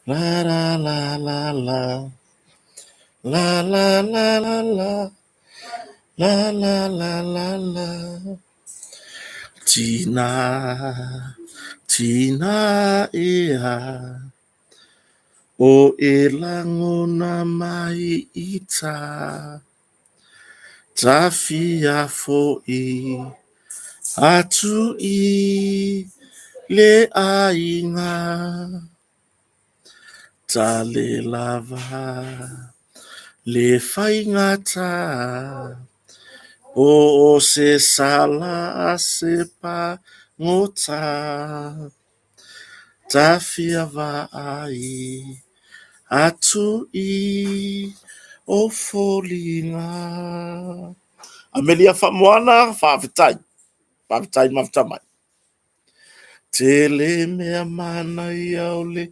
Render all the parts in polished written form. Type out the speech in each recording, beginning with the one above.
La la la la la. La la la la la. La la la la la. Tina, Tina ia. O e langona mai ita. Tafia fo i. Atu i. Le ainga. Ta le lava. Le faingata. O se sala se pa ngota. Tafia va ai. Atu i. O folinga. Amelia Famoana, Favitai. Favitai Maftamai. Tele mea mana iaule.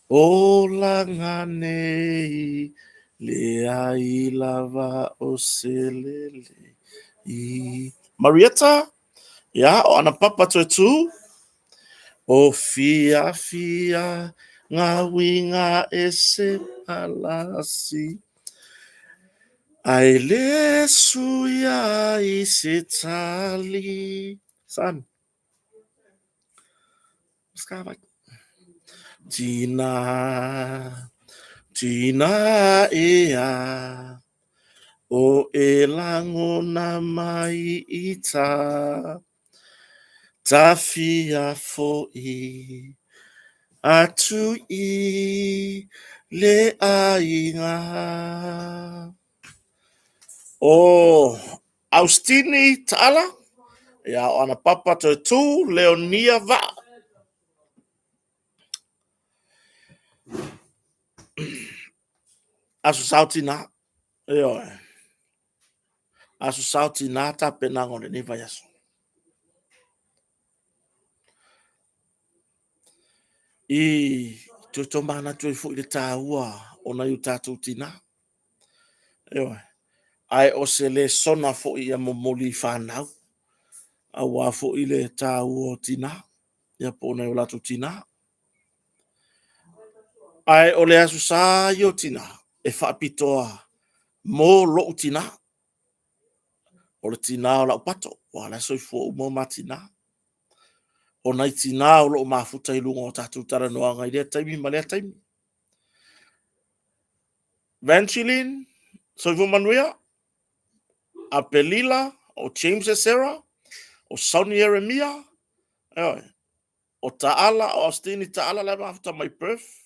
O langanei. Le ai lava o selele. Marietta, ya o ana papa tu o fia nga winga ese alasi ai le suya isitali san skava Tina ea o elangona mai ita tafia fo'i atu i le ainga. O Austini Tala, ya ona papa tu Leonia va. Asu sauti na, yo. Asu sauti na ta penango ni va yaso. I tutomba na tu fu ile taua ona yutatu tina. Yo. Ai osele sona fo ia momoli fanau. Awa fo ile taua tina. Ya pona yo latu tina. Ai ole asu sa yo tina. E fa pitoa. Mo lo tina. O le tina o la pato, wala so fo mo matina. O nai tina o lo mafuta i lunga o tatu tara noa ngai rea taimi, malea taimi. Vangeline, so fo manuia, a Pelila, o James e Sarah, o Sonny Eremia, o Taala, o Astini Taala leva after my birth,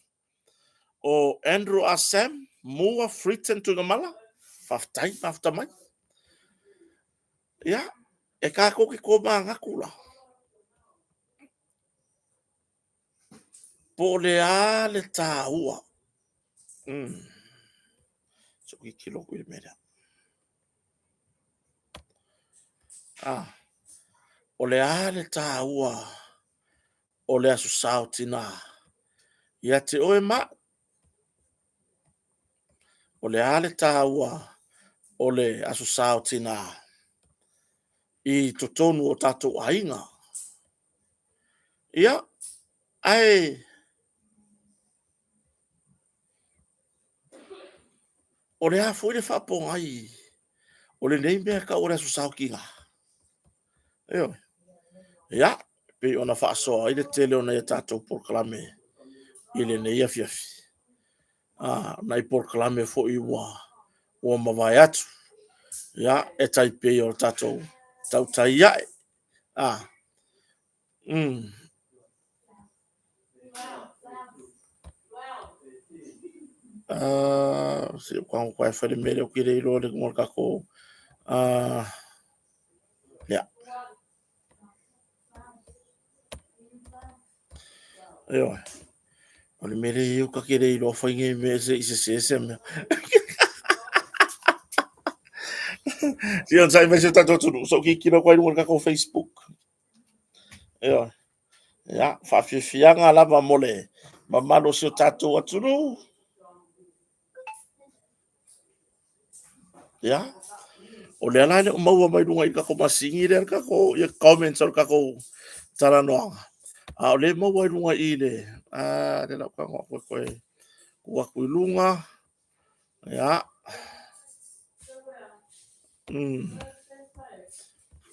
o Andrew Asam, Mua Fritten to the Mala, faftai after my. Ya, e ka koki ko maa kula. Po le a le tā ua. So ki kilo kui mera. O le a le tā ua. O le asu sao tina. Ia te oe ma. O le a le tā ua. O le asu sao tina. I totonu o tatou ainga. Ia. Ai. O le a fwere whapongai. O le nei mea ka o le asu sao kinga. Eo. Ia. Pe ona whaasoa. I le tele ona ia tatou porklame. I le nei a fiafi. Nai porklame fo i ua. O mawai atu. Ya, e taipe o tatou. Tau tai iae. Si kwang kwai fere mere o kire iro le ngor kako. Ya. Yo. O le mere io ka kire iro fainge me se se me. Si on sai me se tatou tunu. So ki kino kwai ngor kako Facebook. Yo. Ya, fa fianga lava mole. Mamalo se tatou atunu. Ya. o le ala le mau mai runga I ka ko masingi le ka ko ia comments or ka ko tara no a o le mau ai runga I le le la ka ko ko ku lunga ya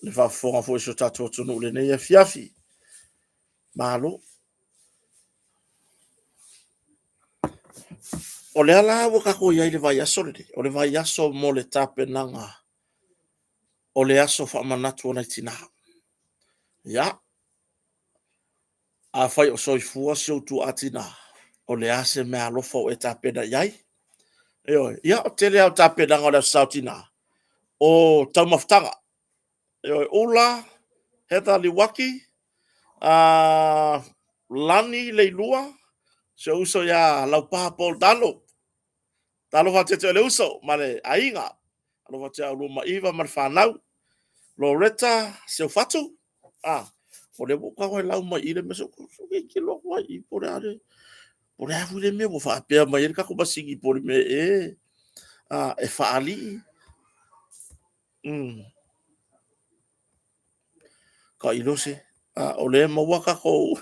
le fa fonga fo so tato tunu le ne ia fiafi malo o le ala wo ka ko ia le vai aso le o le vai aso mo le tape nanga o le aso fa manatu ona tina ya a fai o soifua se tu atina o le ase me alofa o e tape na iai ia o tele au tape nanga o le sautina o taumaftanga ula heta liwaki lani leilua se uso ya laupa pol talo fa tete le uso male ainga alo fa tia luma iva mal fanau Loretta se fatu o le buka ko lau mai ile meso ko ki lo ko I por a vule me bo fa pe mai ka ko basingi por me e fa ali ka ilo se o le mo waka ko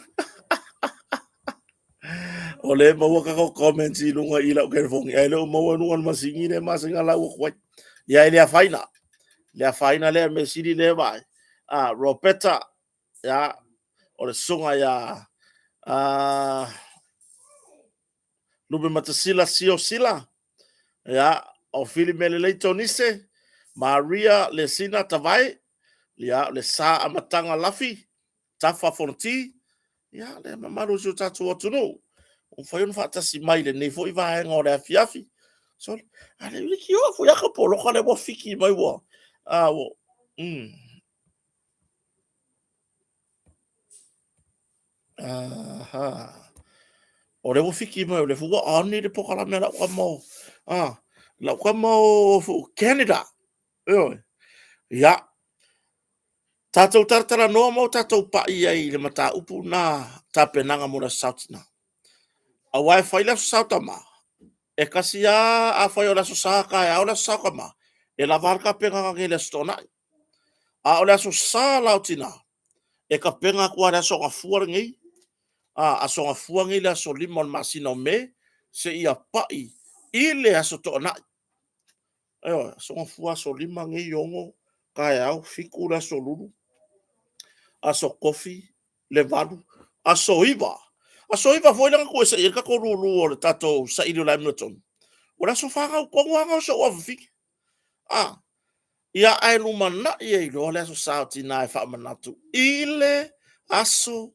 o le mo waka ko comment I lunga I la ke fong e le mo no an masingi le masinga la ko ya ile a faina le me sidi le vai Ropeta ya o le sunga ya lube matasila sila ya o fili mele le tonise Maria Lesina Tavai ya le sa amatanga lafi tafa fonti ya le mamaru so tatu otuno o fai un fata si mai le nei foi vai ngore afiafi so ale wiki o fo ya ka polo ka le bo fiki mai wo wo o le bo fiki mai o le fuga ani le pokala me la mo la mo fu Canada ya tatou taratara noa mau tatou pa'i ai le mata upu na tapenanga mo na sautina a wai fai la sautama e kasi a fai o la so saka e a o la sakama e la varka penga nge le stona a o la so sa lautina e ka penga kwa la so ka fuar ngi a so ka fuar ngi la so limon masina me se ia pa'i ile a so to na so ka fuar so lima ngi yongo ka e au fikura so lulu aso kofi le valu aso iva foi lang ko sa ka ko lulu o tato sa ido la mnoton ora so fa ko nga so of fik ia ai luma na ia I lo le so sauti na fa manatu ile aso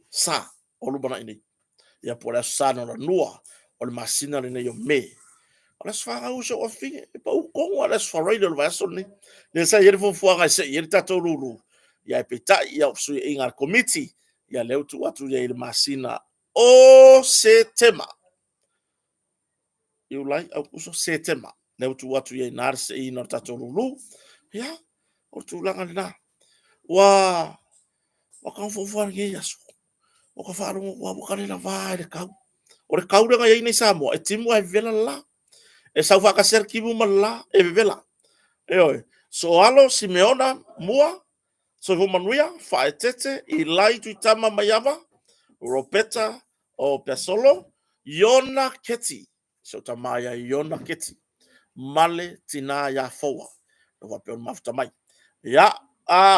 sa o luma na ini ia por esa no la nua o le masina le yo me ora so fa so of fik pa ko ora so fa radio va so ni le sa yer fo fo ga se yer tato lulu ia peta ia su ingar committee ia leu tu atu ia il masina o se tema you like au so se tema leu tu atu ia nar se ina tato lulu ia o tu langa na wa kan fo fo ngi ia so o ka fa ro wa ka le vai le kau o le kau nga ia ni samo e timu ai vela la e sa fa ka ser kibu mala e vela so alo Simeona mua so vo manuia fa etete I lai tu tama mayava Ropeta o Pesolo Yona Keti so tamaya Yona Keti male tina ya foa no va pe mafta mai ya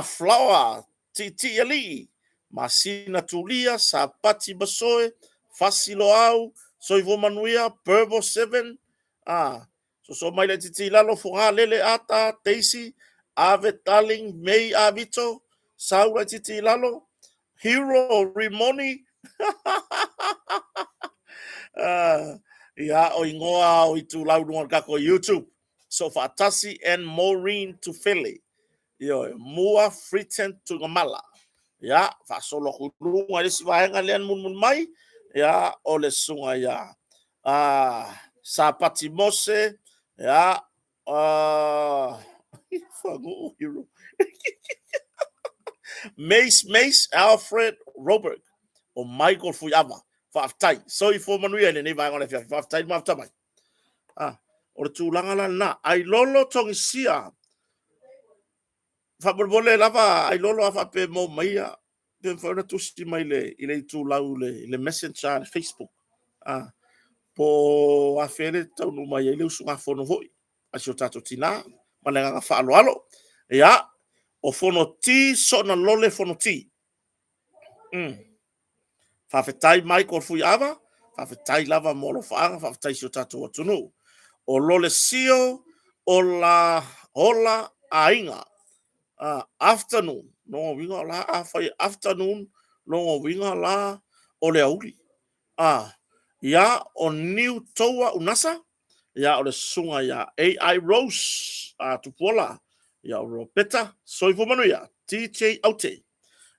flower titi ali masina tulia sapati basoe fasilo au so vo manuia purple 7 so mai le titi lalo fuga lele ata teisi ave taling mei avito saura titi lalo hero rimoni ia o ingoa o itu lau nunga kako YouTube so fatasi and Maureen to Philly mua fritten to ngamala ya fa solo kulunga le sivaenga len mun mai ya o le sunga ya sapati mose ya fago hero Mace Alfred Robert o Michael Fuyama faftai so I fo manuia ne vai ngone faftai mafta mai o le tūlanga la na, ai lolo tongi sia, whaporobole lava, ai lolo a whape mo maia, pe mwhauna tusi mai le tūlau le messenger, le Facebook, po a fere tau no mai le usunga fono hoi, a si o tato tina, mananga nga whaalo alo, ia, o fono ti, so na lole fono ti, whawhetai mai kor fui awa, whawhetai lava molo whaanga, whawhetai si o tato o tunu. O lole sio o la hola ainga. Afternoon. No winga la awhai afternoon. No winga la o le auri. Ia o New Toa Unasa. Ia o le sunga ia AI Rose. Tupola. Ia o Ropeta. Soifo manu ia. TJ Aute.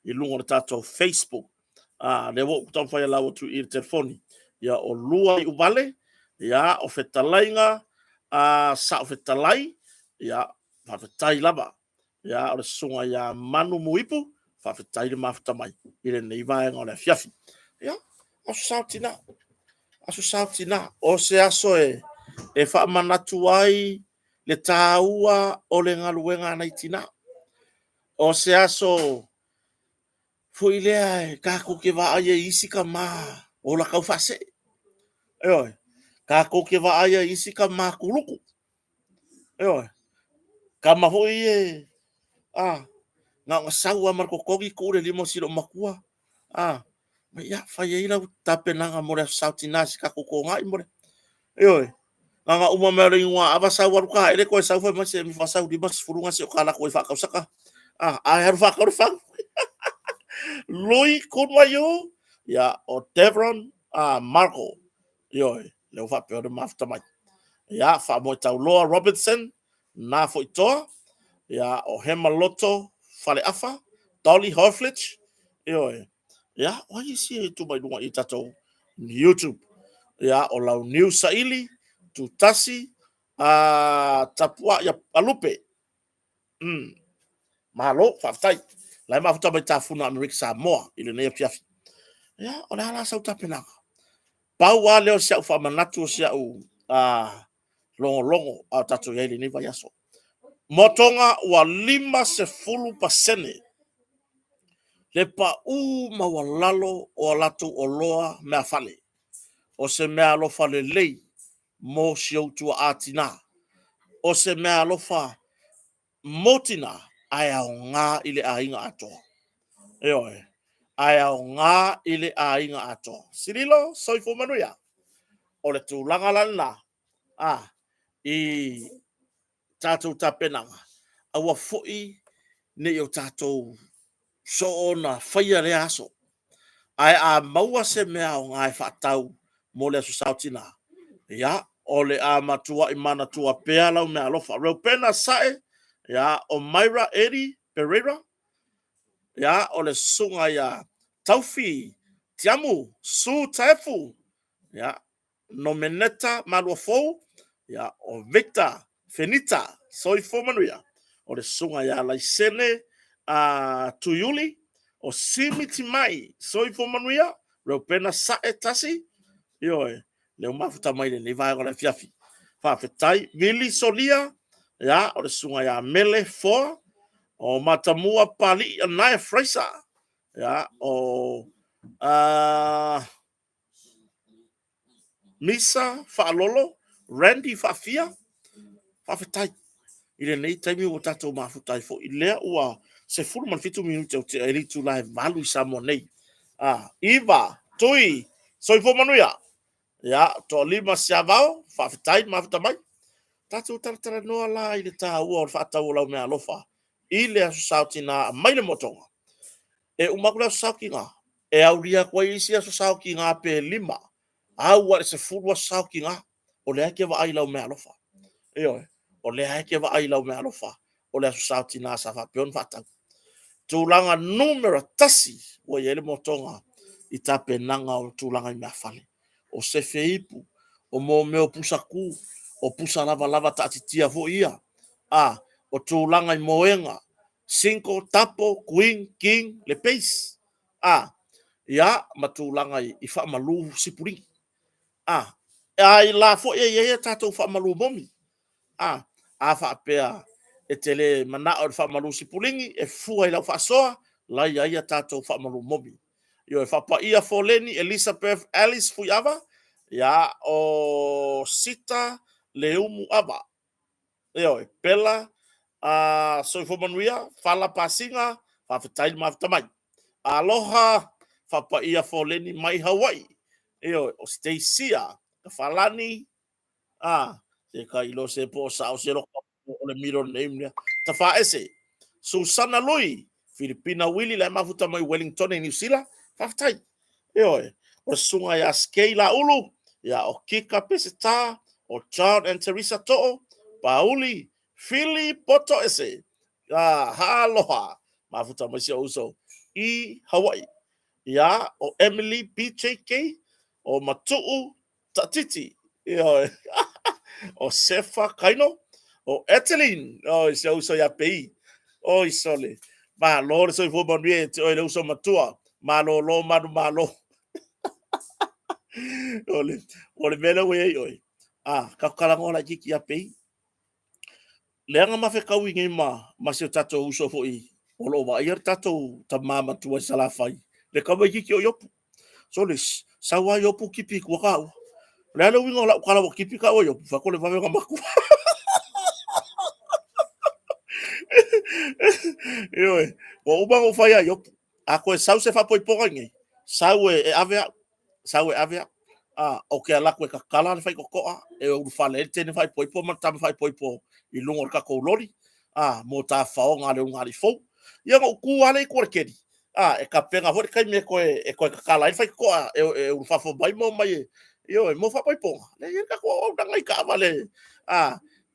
I lunga le tato Facebook. Le wo kutam whai alawa tu i telefoni. Ia o lua i uvale. Ia o whetalainga. Sa o whetalai. Ia whawhetai lava. Ia o le sunga ia manu muipu. Whawhetai le mafuta mai. I le nei vaenga o le fiafi. Ia, asu sautina. Asu sautina. O se aso e whaamanatu ai le tāua o le ngaluenga nei tina. O se aso foi lea kako ke va aia isi ka ma o la kau fase. Oi. Kako ke va aia isi ka ma kuluku. Oi. Ka ma hoi nga ngasau a marko kogi kure limo silo makua. Ma ia fai ila tape nanga more sauti nasi kako ko ngai more. Oi. Nga uma mere ngwa ava sau waruka ele ko sau fa mase mi fa sau di mas furunga se o kala ko fa kausaka. A haru fa ka fa. Lui Kunwayo, ya o Devron Marco, yo, le fa pe de mafta mai. Ya fa mo tau Loa Robinson, na fo itoa, ya o Hemaloto Fale Afa, Dolly Horflich, yo, ya, why you see tu mai dunga i tato YouTube, ya o lau New Saili, tu tasi, tapua ya alupe, malo, fa lai mafuta mai tafuna Amerika Samoa, ile nei piafi. Ya, o le hala sau tapenanga. Pau a leo siau whamanatu siau longo a tatu yaili ni vai aso. Motonga wa 50% le pa u mawalalo o latu o loa mea fale. O se mea lofa le lei mo siau tua atina. O se mea lofa motina aya o ngā ile a inga atoa. Eoe. Aya o ngā ile a inga ato. Sirilo, soifo manuia. O le tūlanga lana. I tātou tapenanga. Awa fui ne o tātou so ona whaia rea aso. Ai a maua se mea o ngai whaatau mo le aso sautina. Ia, o le a matua i mana tua pea lau mea alofa. Reo pena sae, ia, o Myra Eri Pereira. Ya o le sunga ya Taufi Tiamu Su Taefu ya Nomeneta Maluafou ya o Victor Fenita Soifo Manuia o le sunga ya Laisene Tuyuli o Simiti Mai Soifo Manuia reo pena sae tasi yoe le mafuta mai le vai o le fiafi fa fetai Vili Solia ya o le sunga ya Mele Foa o matamua pali anai Fraser ya o Misa Fa'alolo Randy Fafia Fafetai ile nei taimi o tatou mafutai fo ilea ua se fulu man fitu minuti o te elitu live valu sa mo nei Iva Tui soifo manuia ya to lima siavao Fafetai mafuta mai tatou taratara noa la ile ta ua o fatau lau mea alofa ile aso sautina mai le motonga. E umakula aso saukinga. E auria kwa isi aso saukinga pe lima. Aua se furua saukinga. O le hake wa ailau mea alofa. Eo o le hake wa ailau mea alofa. O le aso sautina safa peon fatau. Tūlanga numera tasi wa yele motonga. I tape nanga o tūlanga i mea fale. O se feipu. O mo meo pusaku. O pusa lava lava taatitia fo ia. O tūlanga i moenga. Cinco, tapo, queen, king, le pace. Ia, matūlanga i whaamalu sipuri. ai la fo e tatou fa malu momi a fa pea e tele mana o fa malu sipulingi e fua i la fa soa la ia tatou fa malu momi yo e fa pa ia foleni Elizabeth Alice Fuyava ya o sita leumu ava yo e pela so fo manuia fala pasinga fa fitai maftamai aloha fa pa ia foleni mai Hawaii yo o Stacia falani se ka ilo se po sa o se lo o le miro name ya ta fa ese Susana Lui Filipina Willy la mafuta mai Wellington e New Zealand fa tai o sunga ya Skeila Ulu ya o Kika Peseta o John and Teresa To Pauli Philly Poto ese haloha mafuta mai se uso i Hawaii ya o Emily BJK o Matuu Tatiti o Sefa Kaino o Etelin o se uso ya pei o isole ma lo so fo bonue o le uso matua ma lo malo ole mele we oi ka kala ngola jiki ya pei le nga ma fe ka wingi ma se tato uso fo i o lo va yer tato ta mama tua sala fai le ka ba jiki o yopu so le sa wa yopu kipi ko ka le alo wingo la kala wo kipi ka o yopu fa ko le va nga maku Ioi, o uba o fai ai opu. A koe sau se whapoi poka ngai. Sau e avea. O ke ala koe ka kala ne whai kokoa. E o ufale e tene whai poipo, man tama whai poipo i lungo o kako lori. Mo ta whao ngā leo ngāri fau. Ia ngā ku ale i kore keri. E ka penga hori kai me koe e koe ka kala i whai kokoa. E o whafo mai mo mai e. Ioi, mo whapoi poka. Le i kako o nangai ka avale.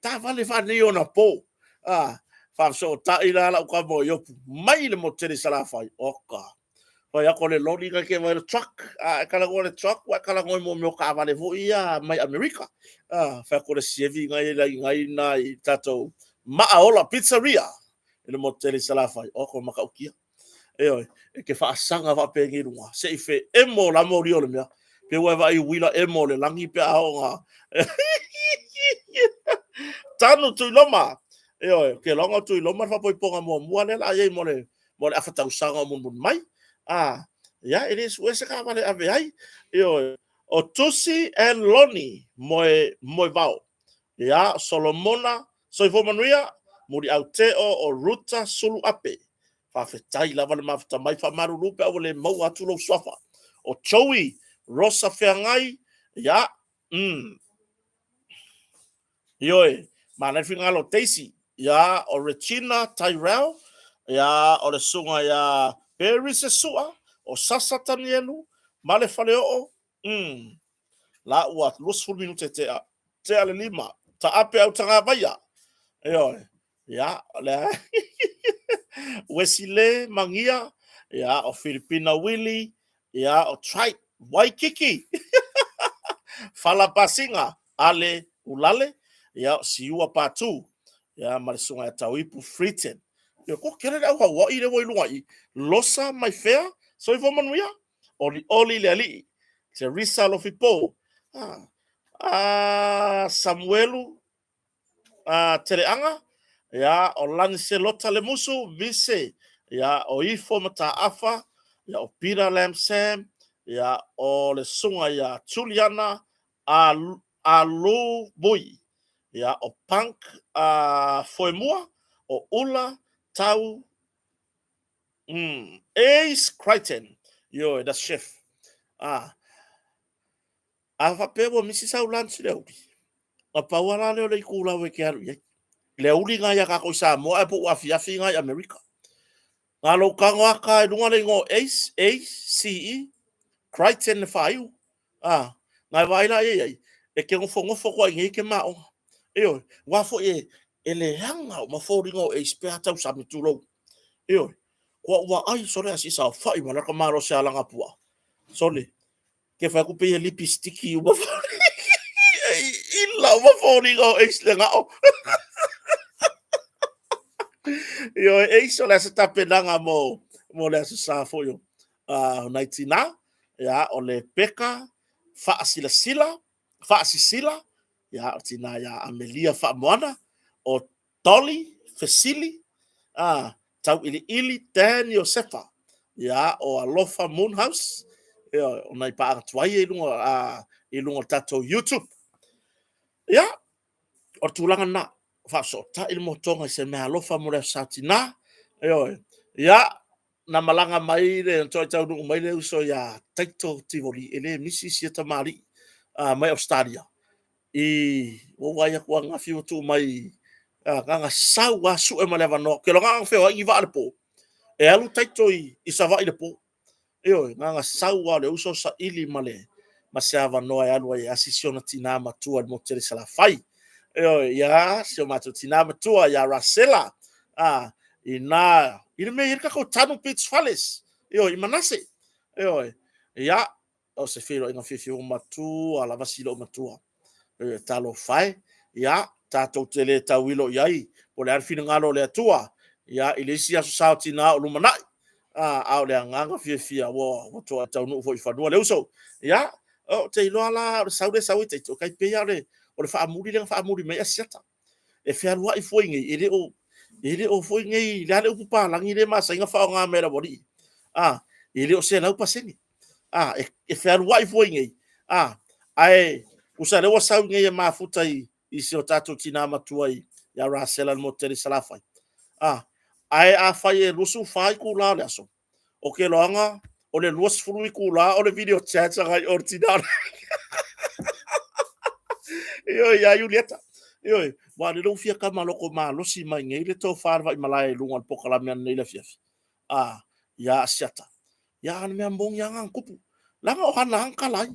Ta vale whanei o na po. Fa so ta ila la ka mo yo mai le mo tere sala fai oka fa ya ko le lori ka ke mo truck ka la go le truck wa ka la go mo ka vale vo ia mai America fa ko le CV ngai na i tato Maaola pizzeria le mo tere sala fai oko maka ukia e ke fa sanga va pe ngi runga se fe e mo la mo rio le mea pe wa va i wila e mo le langi pe aonga tanu tu loma ke longa tu loma fa poi ponga mo le la ye mo le afata usanga mo mai ya it is we se ka vale ave ai o Tusi and Loni mo vao ya Solomona so fo manuia muri auteo o Ruta Sulu ape fa fetai la vale mafta mai fa maru lupe o le mau atu lo swafa o Joey Rosa Feangai ya ma na finga lo Daisy ya o Regina Tyrell ya o le sunga ya Perry Sesua o Sasa Tanielu ma le fale o la ua losful minute te ale lima ta ape au tanga vaya ya le Wesley Mangia ya o Filipina Willy ya o Tribe Waikiki Fala Pasinga ale ulale ya siua patu ya malisunga ya tawipu Friten yo ko kere da wa ile wo ilunga i losa mai fair so ifo manuia oli le ali se risa lo fipo Samuelu Teleanga ya o Lancelota le musu vise ya o ifo mata afa ya o Pira Lam Sam ya o le sunga ya Juliana alu bui ya o Punk foi mua o Ula tau Ace Crichton yo da chef fa pebo misi sau lunch le uli a pawala le kula we ke alu le uli nga ya ka ko sa mo e po wa fi nga America nga lo ka nga ka lunga le ngo ACE Crichton faiu nga vai la e ke ngofo ko ngi ke ma o wa fo ele hanga ma fo ringo e spare tau sa mi tulo ko wa ai sore asi sa fai ma ka maro sa langa pua sole ke fa ku pe lipstick u ma fo illa ma fo ringo e lenga o e sole sa tapelanga mo le sa fo naitina ya o le peka fa asila sila Sisila, ya tina ya Amelia Moana, o Toli Fesili, tau ili Daniel Sefa, ya o Alofa Moonhouse, ya o nai pa atuai e lunga tato YouTube. Ya, o tulanga na so ta il motonga se me Alofa mo le satina. Ya na malanga mai le toi tau no mai le uso ya taito tivoli ele misi sieta mari mai Australia. O wai ko nga fiu tu mai nga sau wa su e maleva no ke lo nga fe i va le po e alu taito i sa va i le po nga sau wa le uso sa ili male ma se ava no e alu e asisiona tina matua mo tere sala fai ya se ma tina matua ya rasela ina il me ir ka ko tanu pits fales i manase ya o se filo nga fiu matu ala vasilo matua talo fai ya tato tele tawilo yai o le arfina ngalo le atua ya ilesi aso sauti na o lumanai au le nganga fia wo to tau no foi fa no le uso ya o te loala saude sauite to kai pe ya le o le fa amuri me asiata e fe alwa i foi ngi ele o foi ngi la le upa langi le masa nga fa nga mera bodi ele o se la upa sengi e fe alwa i foi ngi ai usa le wasau ngai mafuta i se o tatou tina matua i ya rasela mo tere salafai ai a fai e rusu fai ku la le aso o ke loanga o le luas fulu ku la o le video chat ngai ordinary ya Julieta wa le lo fia kama loko malo si mai ngai le to far vai malai lunga pokala men nei le fia ya siata ya an me ambong yang ang kupu langa o hana ang kalai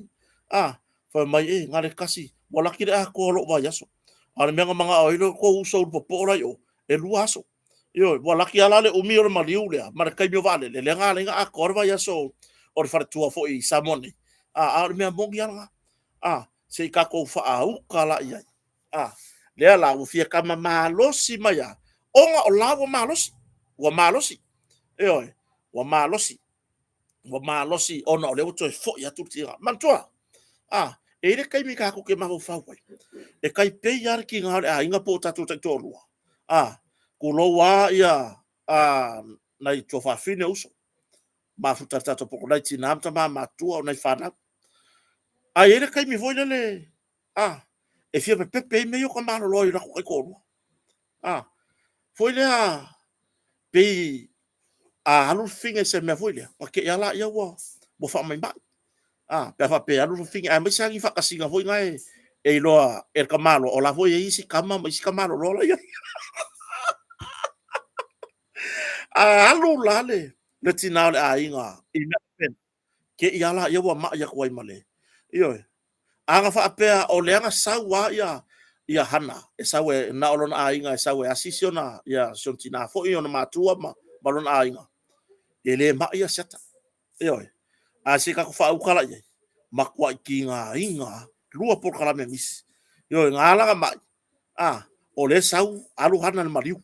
fa mai ngale kasi wala kira ko lo ba yaso ana mga oilo ko uso po ora yo e luaso wala ki ala le umi o maliu le mar kai mi vale le ngale nga korva yaso or far tua fo i samoni ana me mbong yang se ka ko fa au kala ia le ala u fia kama malosi maya onga o lawo malosi wa malosi wa malosi ona o le to fo ya tutira mantua e le kai mi ka ko ke maho fa wai e kai pe yar ki nga inga po tatu te tolua ko lo wa ia na i to fa fine uso ma futa tatu po na ti nam ta ma tua na fa na e le kai mi vo le e fia pe me yo ko ma lo i ra ko lo foi le pe alu finge se me foi le pa ke ya la ya wa bo fa mai ba pe fa pe alu finge a me sa ngi fa ka singa foi ngai e loa el kamalo o la foi isi kamalo lo la alu lale le tina le ainga ina pen ke yala ya wa ma ya kwai male anga fa pe o le anga sawa ya hana e sawe na olon ainga e sawe asisiona ya sontina fo i ona matua ma balon ainga ele ma ya seta asika ko fa ukala ye makwa kinga inga lua por kala me mis ngala ma o le sau alu hana le mariu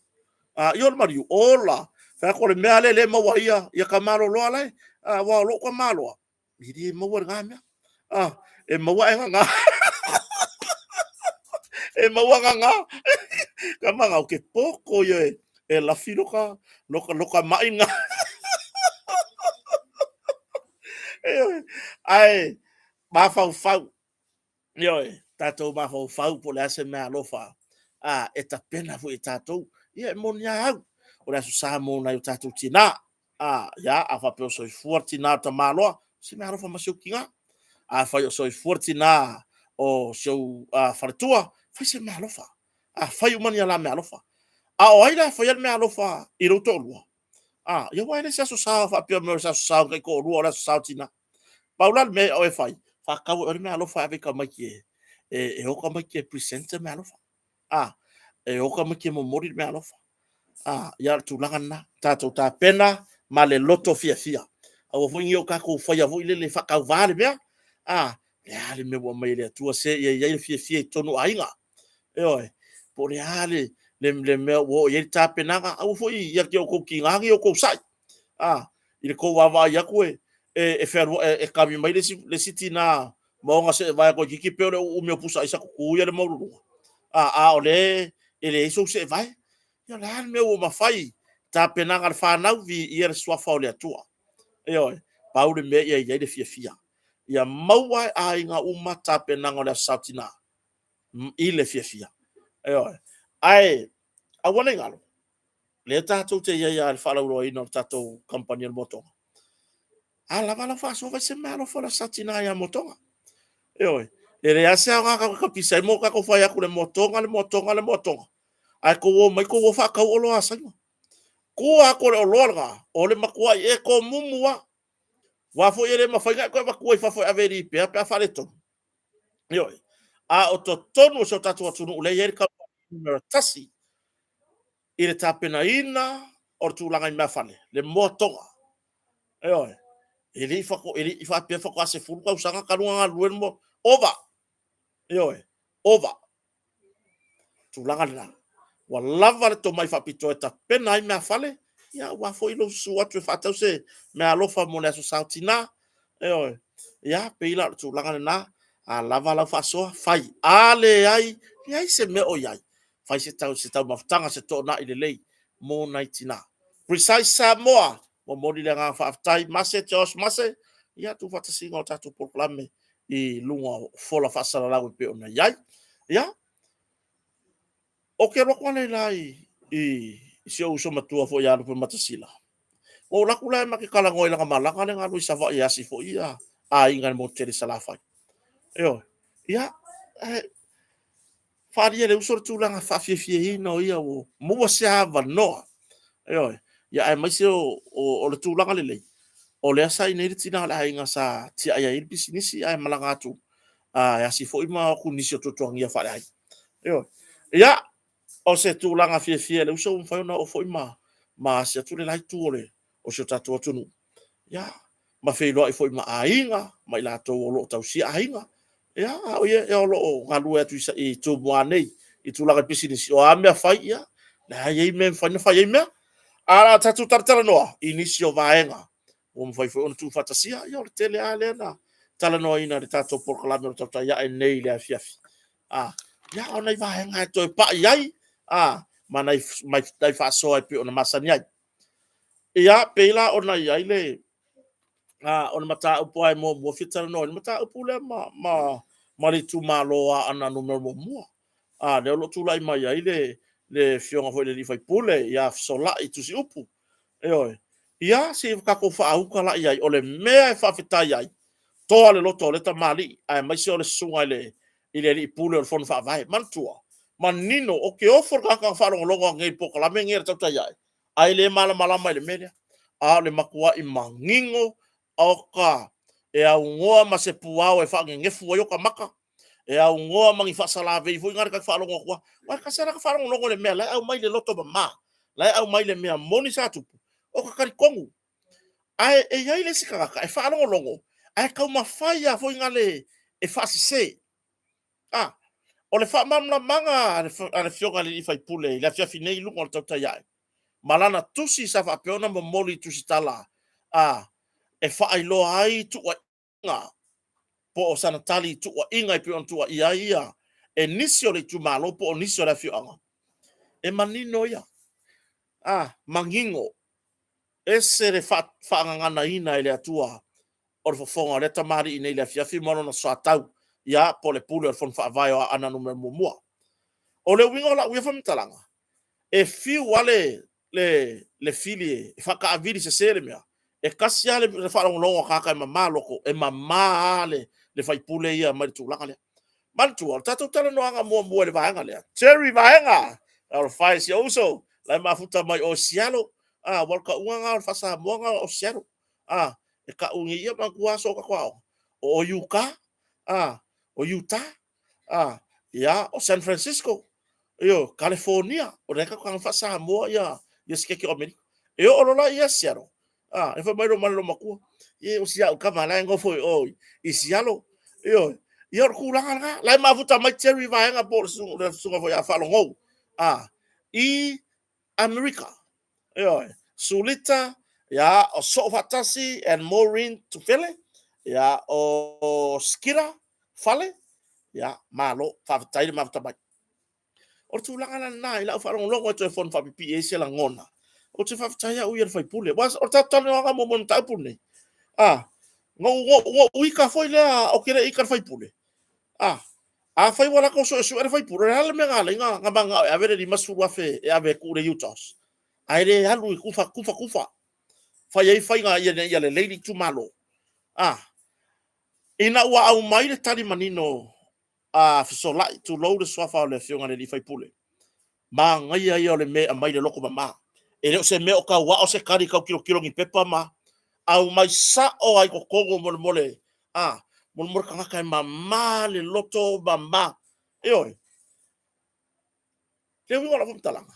le mariu ola fa ko le mele le ma waia ya kamalo lo ala wa lo ko malo idi mo wa ngame e mo wa nga e mo wa nga kama nga ke poko ye e la filoka loka mai nga ai ba fa tatou ma fau po le ase me alofa e ta pena fu e tatou mo nia au o le sa mo na tatou tina ya a fa pe so fortina ta malo se me alofa masio kinga fa yo so fortina o so fartua fa se me alofa fa yo mania la me alofa o aida fa yo me alofa i ro tolu yo wa le sa so sa fa pe me sa sa ko ru ora sa tina Paula me o fai fa ka o me alofa ave ka mai e o ka mai ke presenter me alofa e o ka mai ke mo mori me alofa ya tu langa tato ta pena ma le loto fia o fo ngi o ka ko fa ya vo ile le fa ka vale me le me wo mai le tu se ye fia tonu ainga por le me wo ye ta pena o fo ya ke o ko kinga o ko sai ile ko wa ya ko e fer e ka mi mai le sitina mo nga se vai ko kiki pe o me pusa isa ku ia le mo ole ele so se vai ia la me o mafai ta penanga le fanau vi ia le swafa o le atua io paule me ia ia de fia ia maua a inga uma ta penanga le sautina i le fia io ai a wana ngalo le tatou te ia ia le whalauro i no tatou company motonga. A lava la fa so vai se malo fa la satina ia motonga. Oi. E re ase a ka pisa mo ka ko fa ia ku le motonga le motonga le motonga. Ai ko wo mai ko wo fa ka o lo asa. Ko a ko le o lorga o le makua e ko mumua. Wa fo ere ma fa ko ba ko fa fo averi pe fa le to. Oi. A o to tonu so tatou tunu le yer ka numero tasi. I le tapena ina o tu langa i mafane le motonga. Oi. Ele fa pe fa ko se fu ko usanga ka lunga luen mo ova. Ova. Tu langa la. Wa lava le to mai fa pito eta pena i me fale. Ya wa fo ilo su atu fa tau se me alofa mo le so sautina. Ya pe ila tu langa na a lava la fa so fai. Ale ai. Ya se me o yai. Fai se tau maftanga se to na ile lei mo naitina. Precise Samoa. Mo modi le nga fa tai mase tos mase. Ya tu fa tasi ngota tu proclame i lunga fola fa sala la pe ona yai. Ya o ke roko le lai se o so matua fo ya no matasila o la kula ma ke kala ngoi la malanga le ngalu sa va ya si fo ia a inga mo tere sala fa yo ya fa dia le usor tu la fa fie no ia o mo se ava no yo ya ai mai se o le tu la le o le sa ina tina la inga sa ti ai ai bisinisi ai malanga tu ya si fo ima ku ni se to to ngia fa ai yo ya o se tūlanga fie le uso un whaiona o foi ma se tu le lai tuole o se tatu atunu. Ya, ma whailoa i foi ma ainga, mai la tau o lo tau si ainga. Ya, o ye o lo ngalu e tu i tu mua nei, i tūlanga pisinisi o a mea whai ia, na ye me whaina whai e mea, a tatu taratara noa, inisi o vaenga, o mwhai foi ona tu whatasia, ia o le tele a le na, tala noa ina le tato porkalame o tau ta ia e nei le a fiafi. Ya o nei vaenga e toi pa iai, mana mai dai fa so pe ona masani ai ia pela ona ia ile ona mata upo ai mo fitar no mata upo le ma le tu malo ana no mo le lo tu lai mai ai le fionga foi le fai pule ia so la i tu si upu ia se ka ko fa au kala ia o le mea e fa fitai ai to le loto le tamali ai mai se o le sunga ile li pule o fon fa vai mantua manino o ke ofor ka fa longo ngai poka la mengi ta ta ia ai le mala mai le media a le makua i mangingo o ka e a ngoa ma se puao e fa ngefu yo ka maka e a ngoa mangi fa sala ve fo ngar ka fa longo kwa wa ka sala ka fa longo le mea la au mai le loto ma la au mai le mea moni sa tu o ka kari kongu ai e ia ile sika ka e fa longo ai ka ma fa ia fo ngale e fa se o le fa mamla manga ale fioga le fai pule la fia finei lu on tota ia malana tusi sa fa peona mo moli tusi tala e fa ai lo ai tu wa nga po o sana tali tu wa inga pe on tu wa ia e nisio le tu malo po o nisio la fioga e manino ia mangingo ese le fa ngana ina ile atua o le fonga le tamari ina ile fia fi mono na so tau ia po le pule o fon fa vai o ana no mo o le wingo la ua famtalanga e fiu wale le fili e faka aviri se sele mea e kasi ale le fa longo kaka e mama loko e mama le fai pule ia mai tu langa le mantu o tatu tala no anga mo le vaenga le cherry vaenga o fai si oso la mafuta mai o sialo walka uanga fa sa moanga o sialo e ka ungi ia ma kuaso ka kwao o yuka o Utah ya o San Francisco California o reka ko fa sa mo ya ske ke o meni o la ia siaro e fa mai lo malo maku o sia o kama la ngo foi o i sialo yo ku la ma futa mai cherry va nga por su foi a fa lo ngo i America sulita o so fatasi and Maureen to fele o skira fale ya malo faafetai le mafatamai o tulaga lanā i lau faalogologo e telefone faapipi e se lagona o te faafetai a'u ia le faipule o tataloaga mo na taupu nei ngou ika foi lea o kele ika le faipule a fai wala ko so so e fai pure hal me ngala nga manga e avere di masuru afe e ave ku re utos aire halu kufa fai ai fai nga ia le lady tu malo ina wa au mai le tali manino fisola tu lo de sofa le fionga le fai pule ma ngai ai ole me mai le loko mama e le se me o ka wa o se kari ka kilo ngi pepa ma au mai sa o ai ko kogo mole mol kanga kai mama le loto mama e oi le wi wala talanga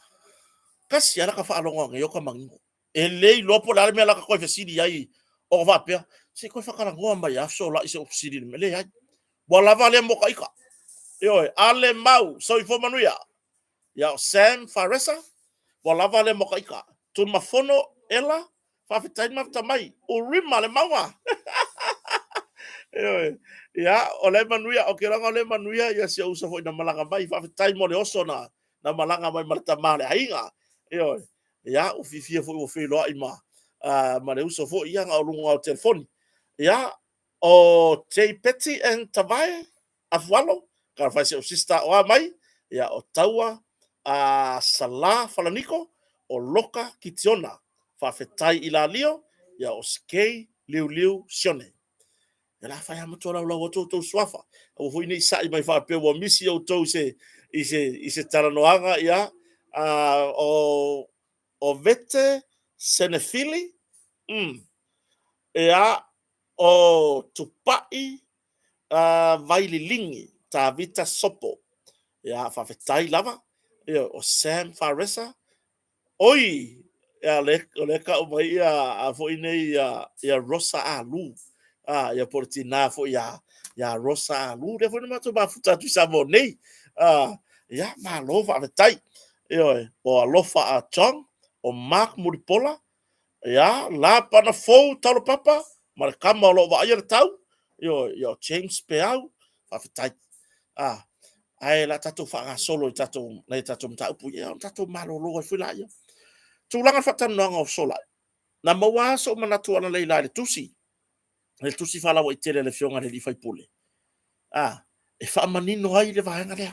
kasi ala ka fa alonga ngi ka mangingo e le lopo la me la ka ko fesidi ai o va pe se ko fa kala ngomba ya so la ise ofsidi me le ai wala vale mo ka ika e oi ale mau so i fo manuia ya Sam Faresa wala vale mo ka ika tu mafono ela fa fitai mafta mai o rima le mawa ya ole manuia o kira ole manuia ya se usa foi na malanga mai fa fitai mo le oso na malanga mai marta male ainga ya o fifia foi o felo ima ma le usa foi ia nga lunga o telefoni ya o Jay Petty and Tavai afwalo ka fa se o sister o mai ya o taua sala falaniko o loka kitiona fa fitai ila lio ya o skei liu sione la fa ya moto la to swafa o foi ni sai mai fa pe o misi o to se taranoanga ya o vete senefili ya o tupai vaililingi ta vita sopo ya fa fetai lava o Sam Faresa oi ya le ka o mai ya foi nei ya Rosa Alu ya portina fo ya Rosa Lu de fo ma to ba futa tu savonei ya ma lova vetai o alofa a chong o Mark Muripola ya la pana fo talo papa ma kama lo va ia tau yo James Peau fa vetai ai la tatu fa solo tatu na tatu mta pu ya tatu malo lo fo la ya tu langa fa tan no sola na mawa so manatu ana leila le tusi le tusi fala wa itele le fionga le fai pule e fa manino ai le vaenga le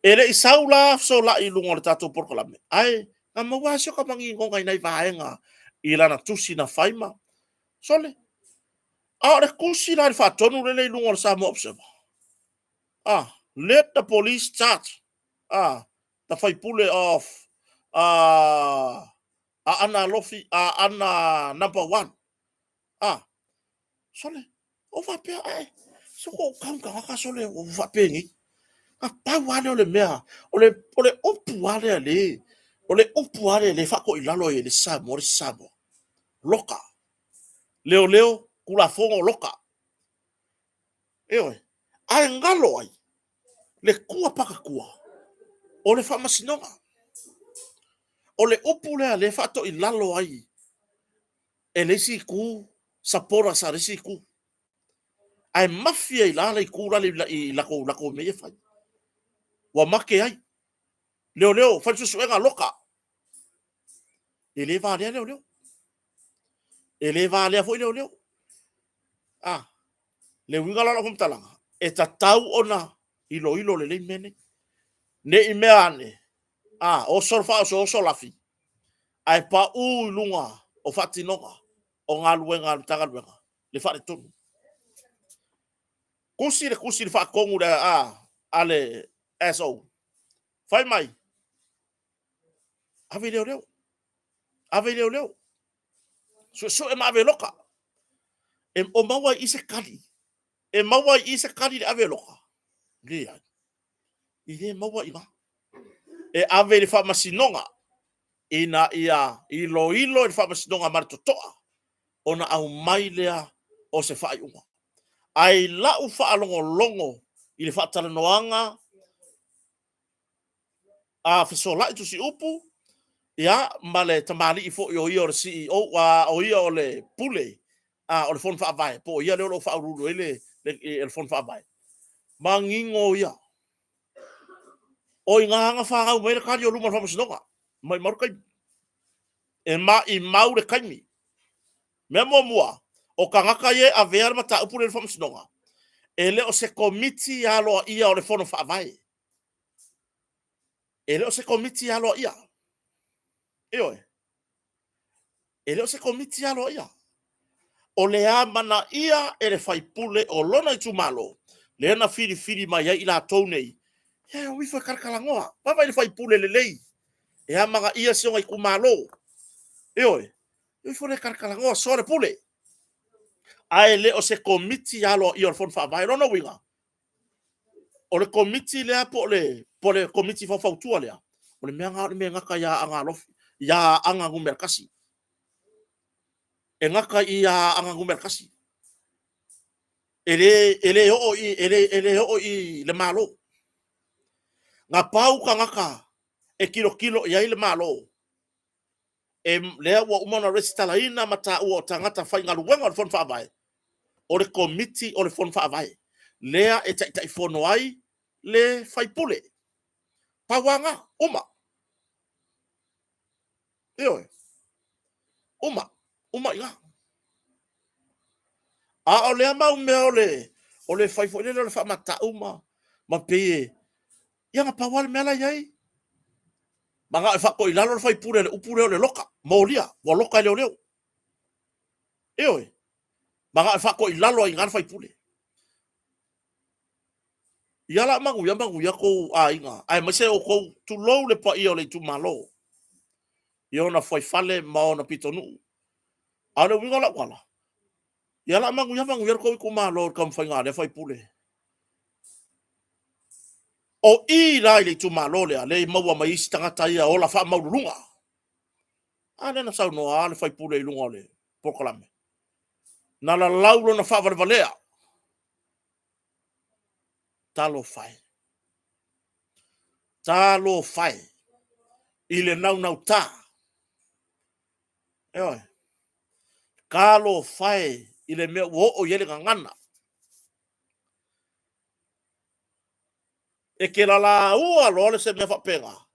ele isaula so la i lungo le tato por kolame ai na mawa so ka mangi ngonga nai vaenga i lana tusi na faima sole le kusi la fa tonu le lungo sa mo observa let the police charge the fai pule of ana lofi ana number 1 sole o va pe so ko kam ka sole o va pe ngi pa wa le mea o le upu ale le fa ko ilalo e le samo loka leo kula fongo loka ai ngalo ai le kua paka kua o le fa masinonga o le upu le fa to ilalo ai e le si ku sapora sa le si ku ai mafia ilala i kula i lako me fai wa make ai leo fa su suenga loka ele va leo ele va le foi leo le winga la kom talanga e tatau ona ilo le mene ne i mea ane o sorfa o solafi ai pa u lunga o fatinoga o ngā luenga tanga luenga le fa tonu kusi le fa kongu le ale eso fai mai ave leo so e ma loka o maua i se kali le ave loka lia i le maua i e ave le fa masinonga ina ia ilo le fa masinonga martotoa ona au mai lea o se fa iunga ai la u fa longo i le fa talanoanga fesola tu si upu ya male tamali i fo yo o CEO o ia o le pule o le fon fa vai po ia le lo fa rulu ele le fon fa vai mangingo ia. O inganga whakau mai le kari o luma whamasinoga. Mai marukai. E ma I mau le kaimi. Mea mua. O ka ngaka ye a vea mata upu le whamasinoga. E le o se komiti alo ia o le fono whaavai. E le o se komiti alo ia. Eoe. E le o se komiti alo ia. O le amana ia e le whaipule o lona I tumalo. Le ana firi mai ai la tau nei. Ia o wifo karakalangoa. Papa I le whaipule le lei. E amanga ia sionga I kumalo. Eoe. Wifo le karakalangoa sore pule. Ai le o se komiti alo ia o le fono whaavai. Rona winga. O le komiti lea po le komiti whawhautua lea. O le mea ngaka ia anga lofi. Ia anga ngumerkasi. E ngaka ia anga ngumerkasi. Ele o I le malo. Nga pau ka ngaka e kilo ia I le malo. E lea ua umana resitala ina mata ua o tangata whai ngā luenga o le fono whaavai. O le komiti o le fono whaavai. Lea e tai fono ai le whaipule. Pawanga, uma. Eoe. Uma inga. A o lea mau mea o le whaifo le whamata uma. Ma peye. Ia nga pawale mea la iai. Manga e whako I lalo le whaipule le upure o le loka. Maulia, wa loka I leo. Eoe. Manga e whako I lalo I ngana whaipule. Ia la mangu ia kou a inga. Ai mase o kou tu lou le pa ia o le tu malo. Ia ona whaifale ma ona pitonu. Ana winga la wala. Ia la mangu ia kou I kumalo kam whainga le whaipule. O I lai le tu malo le maua mai isi tangata ia o la wha maurunga. Ane na sau noa le whaipule I lunga le pokalame. Na la laulo na wha valea. Talo fai. I le nau ta. Eoi. Kalo fai. I le mea o yele ngana. E ke la ua lo le se mea whapenga.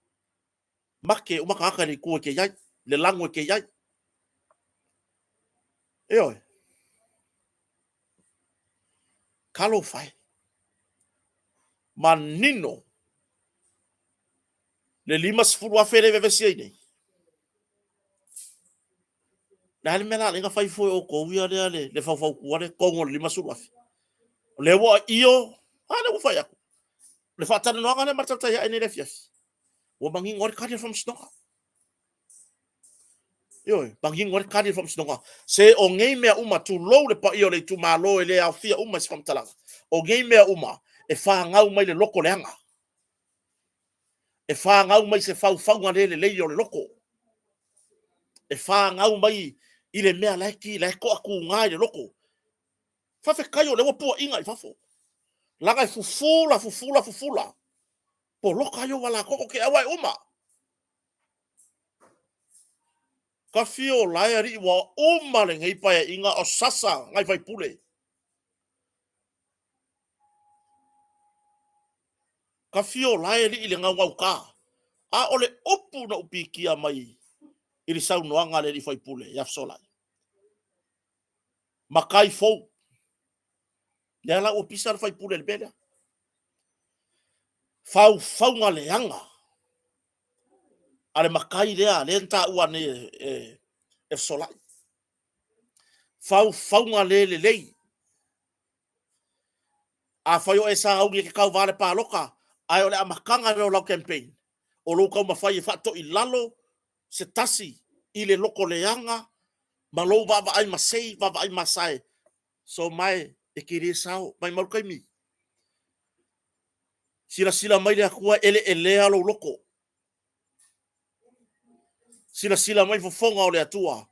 Make umaka aka ni kua ke iai. Le lango ke iai. Eoi. Kalo fai. Manino. Le lima sifuru afere vevesi ai nei. Na le mena le nga fai foi o ko wia le fau kua le kongo le lima suru afi. Le wa io. Ale u fai aku. Le fatana no ngane matata ya ene le fias. Wo bangi ngor kadi from snoka. Yo, bangi ngor kadi from snoka. Se o ngei mea uma tu low le pa io le tu malo le au fia uma from talanga. O ngei mea uma e fa ngau mai le loko le anga. E fa ngau mai se fau ngale le le loko. E fa ngau mai I le mea laiki la ko aku ngai le loko. Fa fe kayo le wo inga I fafo. Langa I fufula. Po loka yo wala koko ke awai uma. Ka fio lai ri wa uma le ngai pa inga o sasa ngai vai pule. Ka fio lai ri le ngau ka. A ole opu na upi kia mai. Ili sau noanga le ri vai pule ya sola. Makai fo. Ya la o pisar vai pule le bela. Fau ngale anga. Ale makai lea le nta ua ne e sola. Fau ngale le lei. A faio e sa au ke kau vale pa loka. Ai ole amakanga le lau campaign. O lo kau mawhai e whato I lalo se tasi I le loko leanga. Ma lo baba ai masei, baba ai masai. So mai e kiri sao, mai marukai mi. Sila mai le akua ele alo loko. Sila mai fofonga o le atua.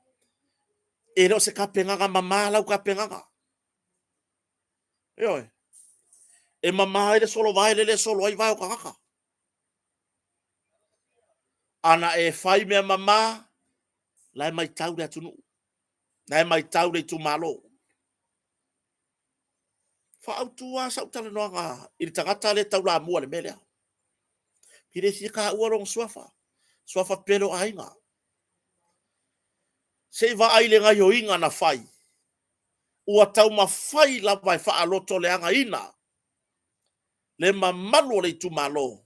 E leo se ka penganga mama lau ka penganga. Eoi. E mama ele solo vai le solo ai vai o kaka. Ana e fai mea mama lai mai tau le atunu. Lai mai tau le tu malo. Whaautua sa utala noanga i tangata le tau la mua le melea. Kire si ka uarong suafa. Suafa pelo ainga. Se va aile nga yo inga na fai. Ua tau ma fai la vai wha aloto le anga ina. Le mamalu le tu malo.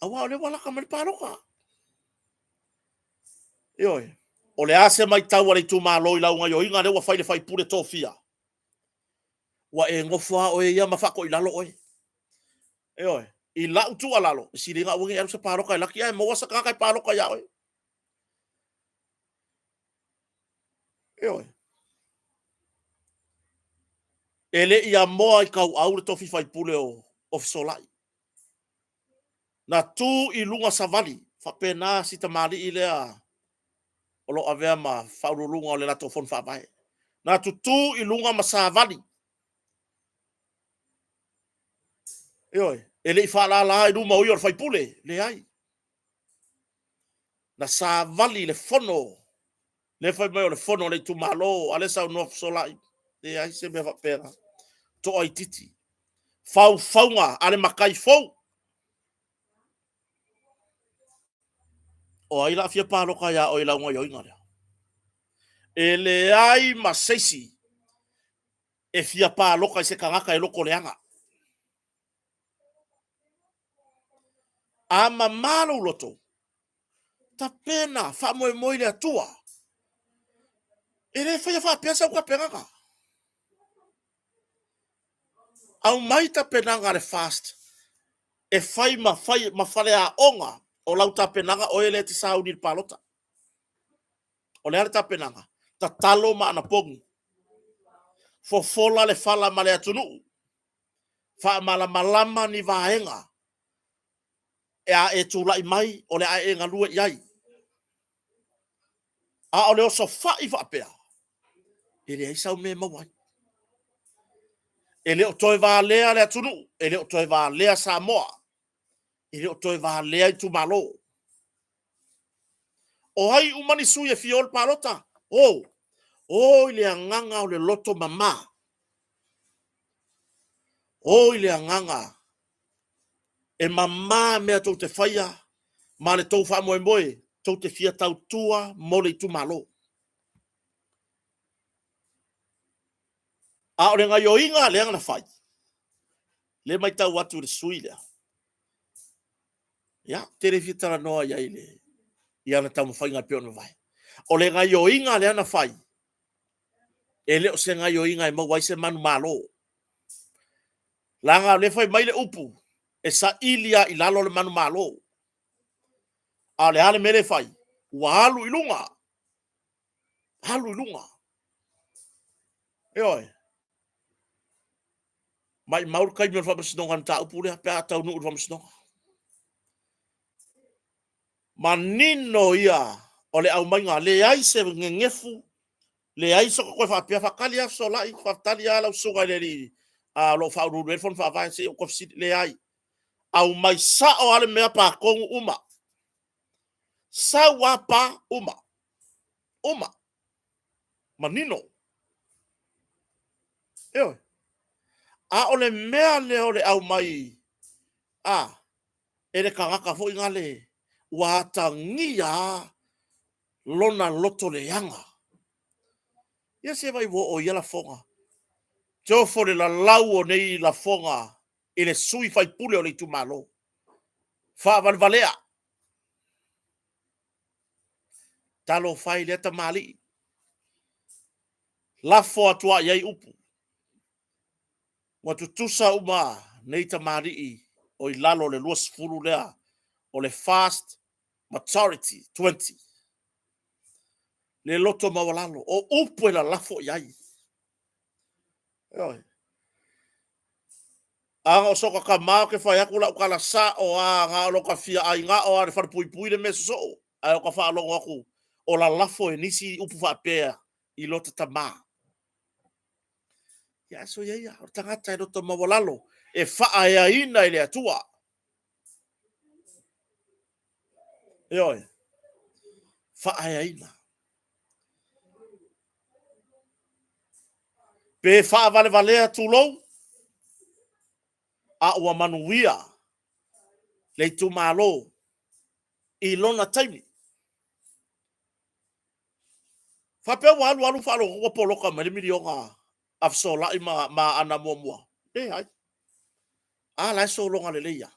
Awa le wala ka mali paroka. Ioi. O le ase mai tau le tu malo i launga yo inga le ua fai le fai pure tofia. Wa e ngofua o e ia mafako i lalo oi. Ioi. I lau tu alalo. Si ringa uangi aru se paroka i laki ai. Mawasa kakai paroka ya oi. Ioi. Ele ia moa i kau au le tofi fai pule o ofisolai. Na tu i lunga savali. Whapena si ta mali i lea. Olo avea ma whaurulunga o le lato fon whapai. Na tu i lunga ma savali. Ioi. Ele i whala la i luma ui o fai pule. Le ai. Na savali le fono. Le fai mai o le fono le tu malo. Ale sa unof solai. Le ai se me whapena. To ai titi. Fau faunga. Ale makai fau. O ai la fia paroka ya o i launga yo inga lea. E le ai ma seisi. E fia paroka i se kangaka e loko leanga. Ama malo loto. Ta pena fa moe moe le atua. E le fai fa pesa ua pengaka. Au mai ta penanga le fast. E fai ma fale a onga. O lau ta penanga o ele te sauni le palota. O le ale ta penanga. Ta talo ma ana pongi. Fo fola le fala ma le atunu. Fa malama ni vaenga. E a e tula i mai. O le a e ngalue iai. A o le oso fai fa pea. Ele ai sau me mawai. Ele o toi va lea le atunu. Ele o toi va lea Samoa. Ele o toi va lea i tu malo. O hai umani sui e fiol palota. Oh. O ile anganga o le loto mama. O ile anganga. E mama mea tau te whaia. Ma le tau wha moe moe. Tau te fia tau tua mo le tu malo. A o le ngai o inga le angana whai. Le mai tau atu le sui lea. Ya, tere fitara noa ia ile. Ia na tau mawhai ngai peo na vai. O le ngai o inga le ana whai. E le o se ngai o inga e mawai se manu malo. Langa le fai mai le upu. E sa ilia i lalo le manu malo. A le hale mele fai. Ua halu ilunga. Halu ilunga. E oi. Mai maur kai mi fa sinonga ta upu le pe ata nu fa sinonga. Manino ia o le au mainga le ai se ngefu. Le ai so ko fa pe fa kalia so la i fa talia la so ga le ri. A lo fa ru le fon fa va se ko si le ai. Au mai sa o ale mea pa kong uma. Sa wapa uma. Uma. Manino. Eo. A ole mea le ole au mai. A. Ele kangaka fo ingale. Watangia. Lona loto le yanga. Ia se vai wo o ia la fonga. Jofo le la lau o nei la fonga. Ele sui fai pule o le tu malo. Fa valvalea. Talo fai le ta mali. Lafo atua iai upu. Watu tusa uma nei ta mali o i lalo le luas furu lea. O le fast majority 20. Le loto mawalalo. O upu e la lafo iai. Oi. Anga o soka ka mau ke fai aku la ukala sa o a nga o loka fia ai nga o a re whare pui pui le meso so. Ai o ka wha alongo aku. O la lafo e nisi upu wha pēa i lota ta maa. Ia so ia ia. O tangata e loto mawalalo. E wha aia ina i le atua. Ioi. Wha aia ina. Pe fa vale valea tulou a ua manuia le tu malo I lona taimi. Fa pe walu walu fa lo ko polo ka mele milionga afsola ma ana momua. Ai. A la so longa le leia.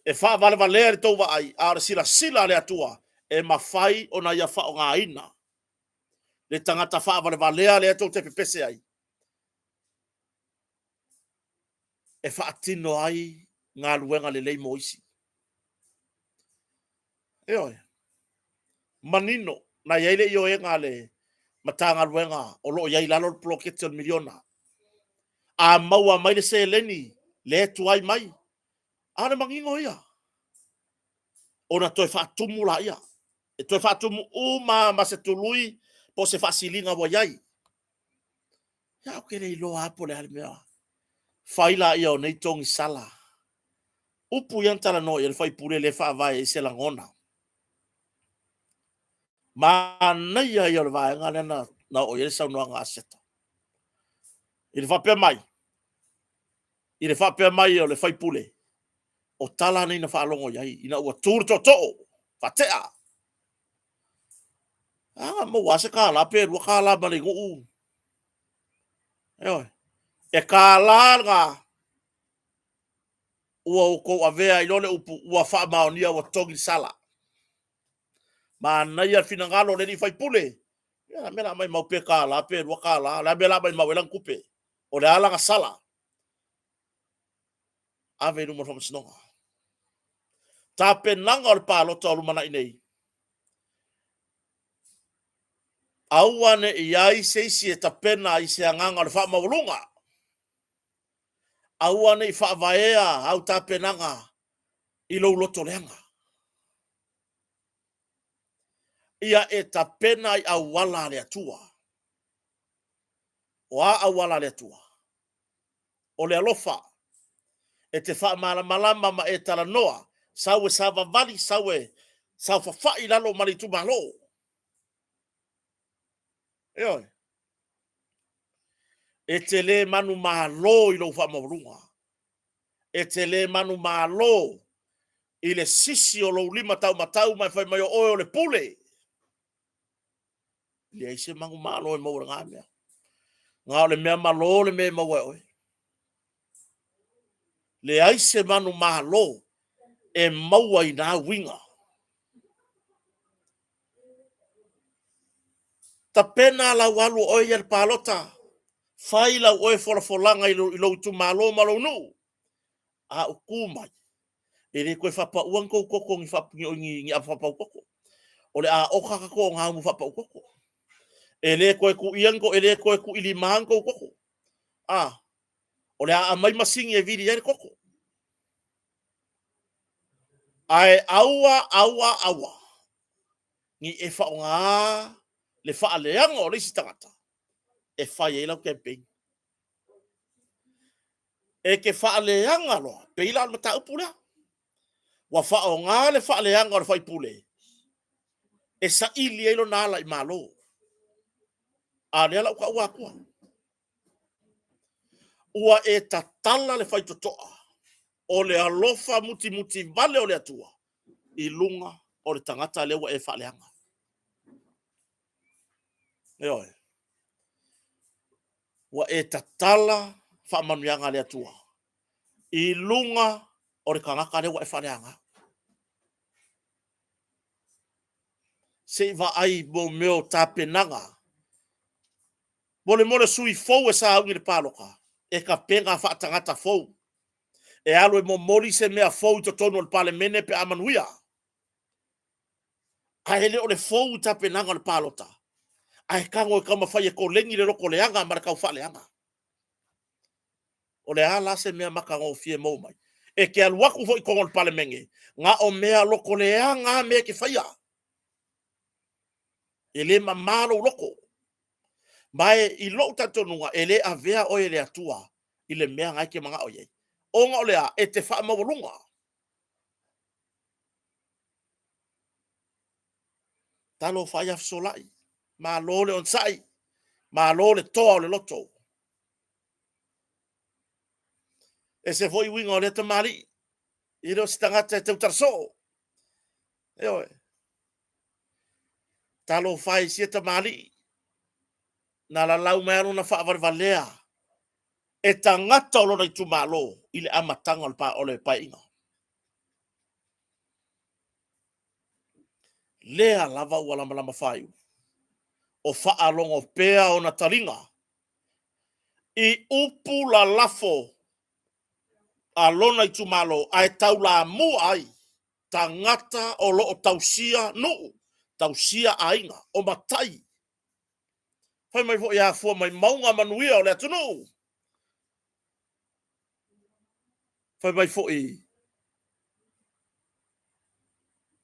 E fa vale valea le tova ai a sila le atua e mafai ona ia fa nga ina. Le tangata fa vale valea le atua te pepese ai. E fa atino ai ngā luenga le lei moisi. Oi. Manino na yeile yo e ngale matanga luenga o lo yai lalo bloketon miliona. A maua mai le se leni le tuai mai. Ana mangingo ia. Ona toi fa tumu la ia. E toi fa tumu ma se tului po se fasilinga wa yai. Ya o kere ilo apo le halimea. Faila ia o nei tongi sala. Upu yantala no ia le fai pure le fa vai se langona. Ma nei ia le vai ngana na o ia sa no nga seta. Il fa pe mai. Il fa pe mai o le fai pule. O tala nei na fa longo yai ina ua tur to to. Fatea. Ah, mo wase ka la pe ru ka la ba le go. E ka la nga ua ko avea I lone upu ua fa maonia ua tongi sala. Ma nei al fina ngalo le ni fai pule. Ya mena mai mau pe ka la pe ru ka la bela mai mau elang kupe. O le ala nga sala. Ave no mo fam snonga. Ta pe nanga o pa lo tolu mana inei. Awane iai se si e tapena I se anganga le fa maulunga. Awane I fa vaea au ta penanga I lo loto lenga. Ia e tapena I awala le atua. O a awala le atua. O le alofa. E te fa malama ma e tala noa. Sawe sava vali sawe. Sau fa fa I lalo mali tu malo. Eoi. E te le manu malo I lo fa maulunga. E te le manu malo I le sisi o lo lima tau matau mai fai mai o le pule. Le aise mangu malo e maura ngā mea. Ngā o le mea malo le mea maua oi. Le aise manu malo e maua I nā winga. Ta pena la walu oi al palota. Fai la oi folanga I lo tu malo malo nu. A ukumai. E le koe whapa uang kou koko ngi a whapa ukoko. O le a oka kako ngā mu whapa ukoko. E le koe ku iango, e le koe ku ili maango koko. O le a mai masingi e viri ere koko. Ai aua. Ni e wha o ngā le wha leanga o risi tangata. E whai e lau campaign. E ke wha leanga loa. Peila al mata upura. Wa wha o ngā le wha leanga o le whai pule. E sa ili e lo nala I malo. A lea lau ka ua kua. Ua e tatala le whai totoa. O le alofa muti vale o le atua. I lunga o le tangata lewa e wha leanga. Eoi. Wa e tatala wha manuianga le atua. I lunga o le kangaka lewa e wha leanga. Se va ai mo meo tapenanga. Mole sui fou e sa aungi le paloka. E ka penga wha tangata fou. E alo e mo mori se mea fou to tono le pale mene pe amanuia. A hele o le fou tapenanga le palota. Ai kango e kama fai e ko lengi le roko leanga mara kau wha leanga. O le ala se mea maka ngō fie mou mai. E ke aluaku fo I kongo le pale menge. Nga o mea loko leanga mea ke whaia. E le mamalo loko. Mai I lo tatonunga e le avea o e le atua. I le mea ngai ke mga o yei. Onga o lea e te wha mawalunga. Talo whai afsolai. Ma lole on sai. Malo le toa o le loto. E se foi winga o le tamali. I ro si tangata e tau tarso. E oe. Talo fai si e tamali. Na la lau meanu na whaavarvalea. E tangata o lona i tu malo. I le amatanga o le painga. Lea lava ua lama whai. O whaalongo pea o na taringa. I upu la lafo. A lona i tu malo. Ai tau la mu ai. Tangata o lo o tausia no. Tausia ainga. O matai. Fai mai fo ia fua mai maunga manuia o le atunu. Fai mai fo i.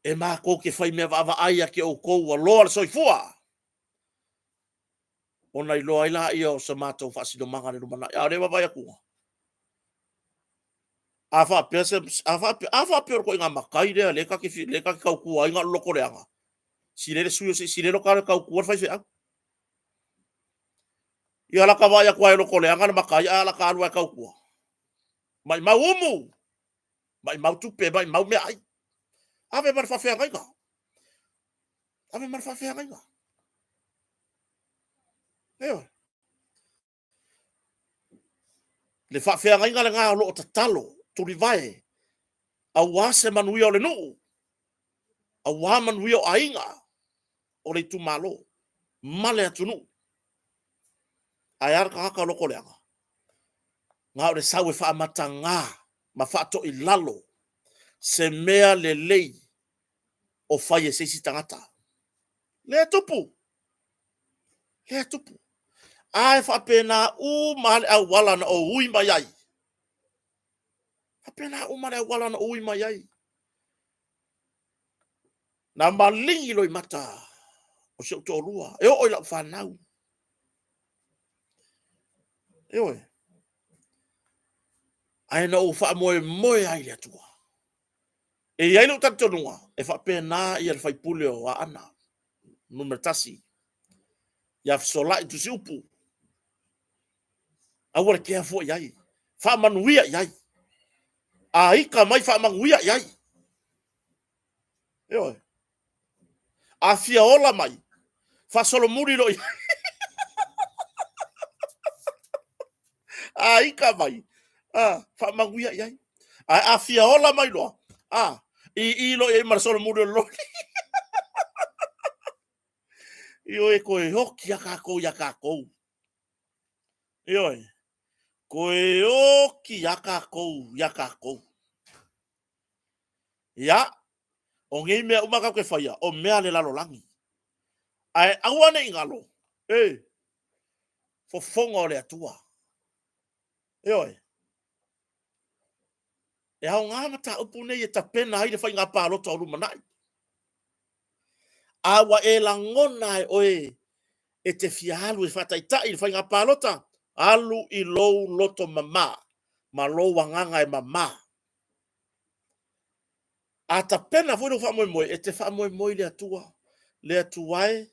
E mā kō ke whai mea wawa aia ke o kou a loa le soifua. O nei loa ila ia o sa mātou whaasino manga le rumana. Ia rewa vai akua. A wha pia roko inga makai rea le kaki kau kua inga loko reanga. Si le suyo si le loka kau kua whai whea. Ia laka vai akua e loko reanga na makai a laka alua kau kua. Mai mau umu. Mai mau tupe, mai mau mea ai. Ave mar whawhea ngai ngā. Ave mar whawhea ngai ngā. Eo. Le whawhea ngai ngā le ngā lo o tatalo. Turi vai. A wase manuia o le nuu. A wā manuia o ainga. O le tu malo. Male atunu. Ai arka haka loko leanga. Ngā o le sau e whaamata ngā. Ma whaato i lalo. Se mea le lei. O whai e seisi tangata. Lea tupu. Lea tupu. Ai whapena u mahale au wala na o ui mai ai. Whapena u mahale au wala na o ui mai ai. Na malingi loi mata. O se uto rua. E o oi lau whanau. E oi. Ai na u wha moe ai lea tua. E iai lau tatonua. E whapena i al whaipule o a ana. Numertasi. Ia fisola i tusi upu. Awara kea fo iai. Wha manuia iai. A ika mai wha manguia iai. E oi. A fia ola mai. Wha solo muri lo iai. A ika mai. Wha manguia iai. A fia ola mai loa. I lo iai mara solo muri lo. I oi koe hoki a kākou ia kākou. I oi. Koe hoki a kākou ia kākou. Ia. O ngei mea umaka koe whaia. O mea le lalo langi. Ai awane ingalo. Fofonga o le atua. E oi. E hao ngā mata upu nei e tapena haide whai ngā pālota o rumanai. Awa e langona e oe e te fialu e whataitai i whai ngā pālota. Alu i lou loto mama. Ma lou wanganga e mama. A tapena fwoi no wha moe e te wha moe le atua. Le atuae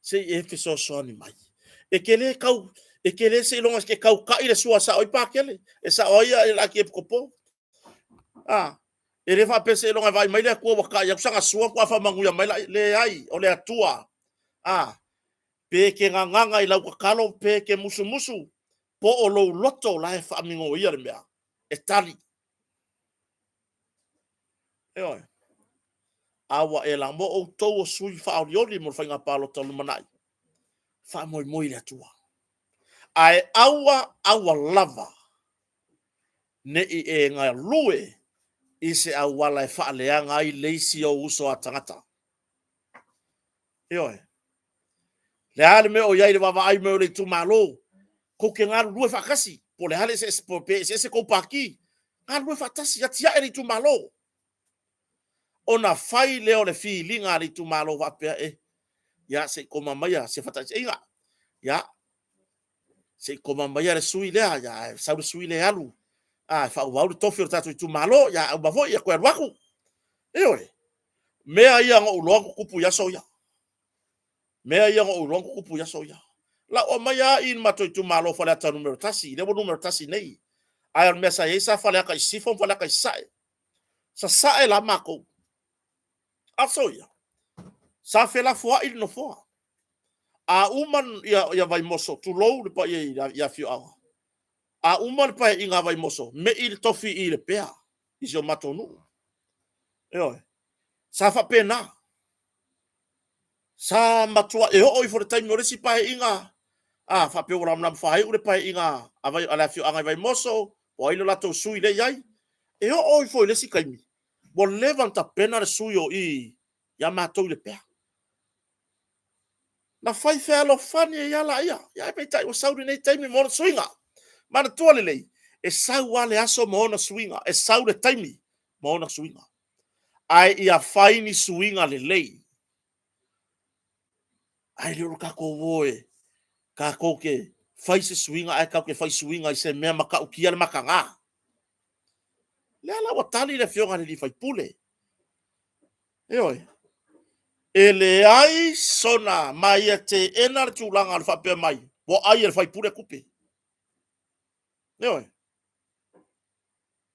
se i e whisosoani mai. E ke le kau, e ke le se ilonga ke kau kai le sua sa oi pākele. E sa oia e laki e pukopo. E le wha pese ilonga vai mai le kua waka. Ia kusanga sua kua wha manguia mai le ai o le atua. Pe ke nganganga i lau kakalo, pe ke musu musu. Po o lou loto la e wha mingo ia le mea. E tali. E oi. Awa e la mo o tau o sui wha aurioli mo whainga pālota lumanai. Wha moi le atua. Ai awa lava. Ne i e ngai lue. I se awala e wha leanga i leisi o uso a tangata. E oi. Le hale me o iai le wawa ai me o le tu malo. Ko ke ngā lue whakasi. Po le hale se koupaki. Ngā lue whakasi. Ya tia e le tu malo. Ona fai leo le filinga le tu malo wapea e. Ya se koma maia se whatasi. Inga. Ya. Se koma maia le sui lea. Ya sau le sui le alu. Fa wau le tofi o tatu i tu malo. Ya au mavo ia koe aluaku. E oi. Mea ia ngā uloangu kupu ya soia. Mea ia ngā uloangu kupu ya soia. La o maya in matoi tu malo fale ata numero tasi, le numero tasi nei. Ai al mesa isa fale aka sifon fale aka sai. Sa sae la mako. Asoia. Sa fela foa il no foa. A uman ia vai moso tu lou le pa ia fiu awa. A uman pa inga vai moso me il tofi il pea. Iso matonu. Oi. Sa fa pena. Sa matua e o i for time no resi pa inga. Fa pe ora nam fa ure pa inga. Avai ala fiu anga vai moso. O ilo lato sui le yai. E o i foi lesi kaimi. Bo levanta pena le sui o i. Ya matou le pea. Na fai fe alo fani e yala ia. Ya pe tai o sauri nei taimi mo swinga. Mana tua le lei. E sau wale aso mo na swinga. E sau le taimi mo na swinga. Ai ia fai ni swinga le lei. Ai le ka ko woe. Ka ko ke fai se swinga ai ka ke fai swinga i se mea maka ukia le maka ngā. Le ala watali le fionga le li fai pule. E oi. E le ai sona mai e te ena le tūlanga le whapea mai. Wo ai e fai pure kupe. E oi.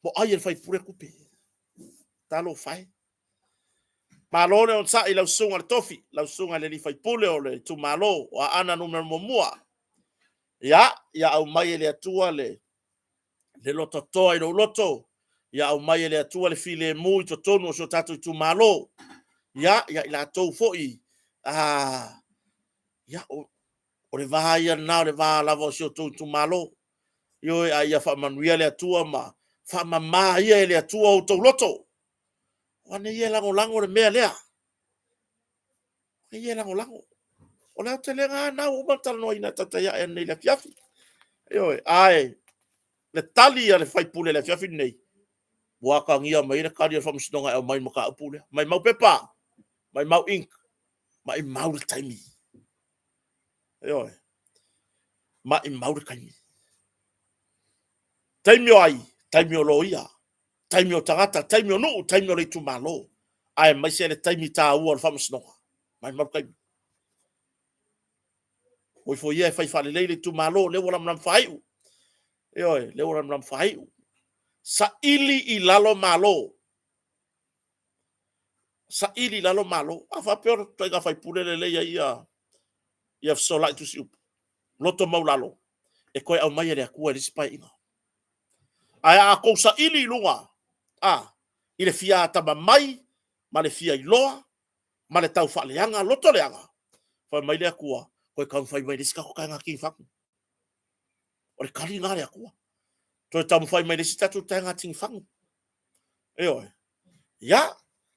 Wo ai e fai pure kupe. Talo fai. Malone on sa i lau sunga le tofi. Lau sunga le li fai pule o le tu malo. O ana numero momua. Ya au mai e le atua le loto toa i lo loto. Ya au mai e le atua le file mui to tonu o so tatu i tu malo. Ya i la tou foi. Ya o le vaha ia na o le vaha lava o sio tu malo. Yo ia fa manuia le atua ma. Fa mama ia le atua o tou loto. Wane ia lango le mea lea. Ia lango. O le te lenga na o matala no ina tata ia e nei le fiafi. Yo ai. Le tali ia le fai pule le fiafi nei. Waka ngia mai le kari fa mstonga e mai maka pule. Mai mau pepa. Mai mau ink. Mai mau le taimi. Yo. Mai mau le kaimi. Taimi o ai. Taimi o loia. Taimi o tangata. Taimi o nuu. Taimi o le tu malo. Ai mai se le taimi ta ua le fa mstonga. Mai mau kaimi. Oi fo ia fai fa le tu malo le wala mnam fai. Yo le wala mnam fai. Sa ili i lalo malo. Sa ili lalo malo. Afa peor toiga fai pule le leia ia sola tu siup. Loto mau lalo. E koe au mai le akua le spai inga. Ai a kou sa ili lunga. I le fia tama mai. Ma le fia iloa. Ma le tau fa leanga. Loto leanga. Fai mai le akua. Koe kau fai mai le sika ko kainga ki faku. O le kali ngā le akua. Toi tamu fai mai le sita tu tainga ting fangu. Eo ya.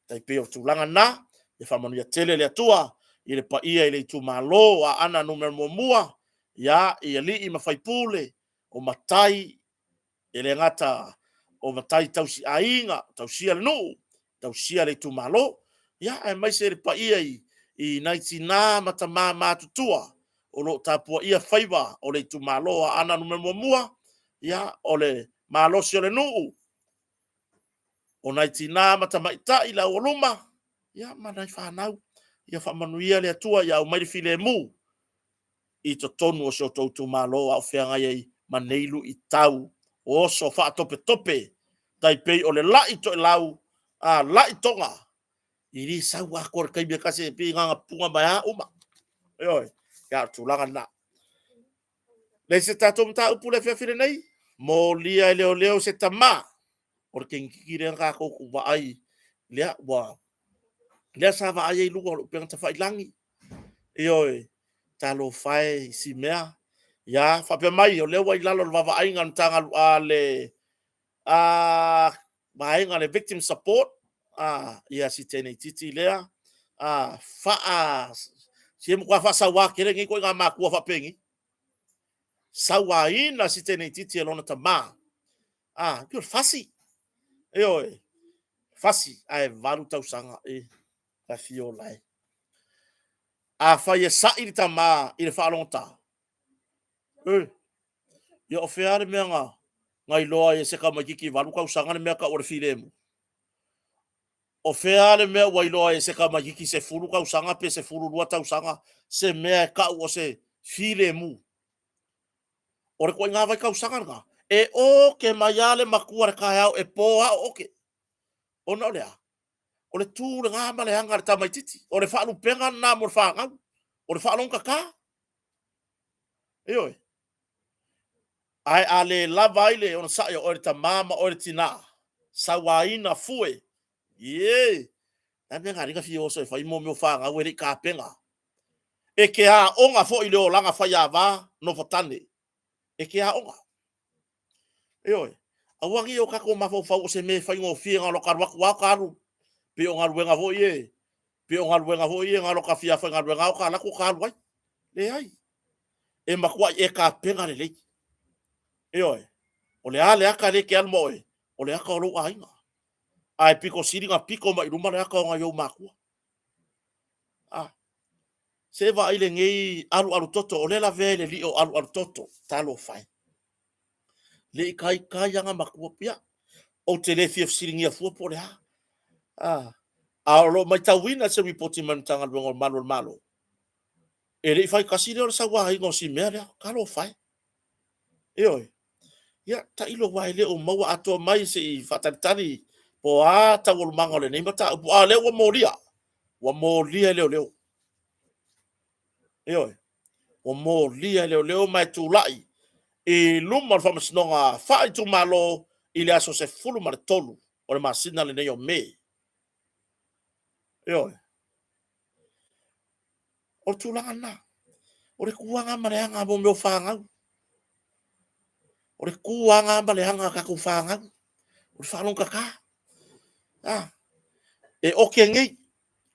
Tai pe o tūlanga na. E whamanu ia tele le atua. I le pa ia i le tu malo. A ana numero mua. Ya i li i mawhai pule. O matai. E le ngata. O matai tausi a inga. Tausia le nuu. Tausia le tu malo. Ya e mai se le pa ia i naiti nā mata mā mātutua. O lo tapua ia whaiwa. O le tu malo. A ana numero mua. Ya o le malo si o le nuu. O naiti nā mata maita i la oluma. Ya manai whanau. Ia whamanuia le atua. Ia o mai file mu. I to tonu o so tautu malo. Au whianga iei maneilu i tau. O so wha tope tope. Tai pei o le lai to e lau. Lai tonga. I ri sau a kore kaibia kase e pi nganga punga mai a uma. Eoi. Ia tūlanga na. Nei se tato mta upu le whiawhire nei. Mō lia e leo se tamā. Ora ke ngikire nga kōku wa ai. Lea wa. Lea sa wa ai e luga o penga ta whailangi. Eoi. Talo whai si mea. Ya, whape mai o leo wai lalo wa ai ngan tanga le maenga le victim support. Ia si tēnei titi lea. Si emu kwa wha sawa kere ngi koe ngā mākua whapengi. Sawa ina si tēnei titi e lona ta mā. Kio fasi. Eoi. Fasi. Ai varu tau sanga e. Ka fio lai. Whai e sa iri ta mā i le whaalonga. Ia o whiare mea ngā. Ngai loa e se ka makiki varu kau sanga mea ka ore whiremu. O whiare mea wai loa e se ka makiki se furu kau sanga pe se furu rua tau sanga. Se mea ka o se file mu. Ore ko ngā vai kau sanganga. E o ke maiale makua re kai au e poa oke. Ona olea. Ole tu ngā male hanga re tamaititi. Ore whaalu penga nā mo whaangau. Ore whaalong kaka. Eoi. Ai ale lava ile ona sa ore ta mama ore tina. Sawaina fue. Ye. Na menga ringa fi oso e fai mo me whaangau e ri ka penga. E ke a onga fo ile o langa whai ava no fotane. E ke a onga. Eoi. Awangi o kako mafo fau se me fai ngo fie ngalo karwaku wakaru. Pe o ngaruenga vo ye. Pe o ngaruenga vo ye ngalo ka fia fai ngaruenga o ka laku karuai. Le ai. E makua e ka penga le lei. Eoi. O le ale aka le ke almo e. O le aka o lo ainga. Ai piko siringa piko mai ruma le aka o nga yo makua. Ah. Se va ile ngei alu toto o le la vele li o alu toto. Talo fai. Le kai anga makua pia. O te le fia siringia fua po le ha. Ah. A lo mai tawina se reporti man tanga luengo malo. E le fai kasi le o sa wa ingo si mea lea. Kalo fai. Eoi. Ya ta ilo wa ile o maua ato mai se i fatatari. Po a ta wol manga le nei mata. Po a le wa moria. Wa moria leo. Eoi. Wa moria leo mai tu lai. E luma fa masnonga fa tu malo ile aso se fulu mar tolu. O le masina le nei o me. Eoi. O tu langa na. O le kuanga mareanga mo meu whangau. O le kuanga mareanga kaku whangau. O le whanong kaka. Ah. E oke ngei.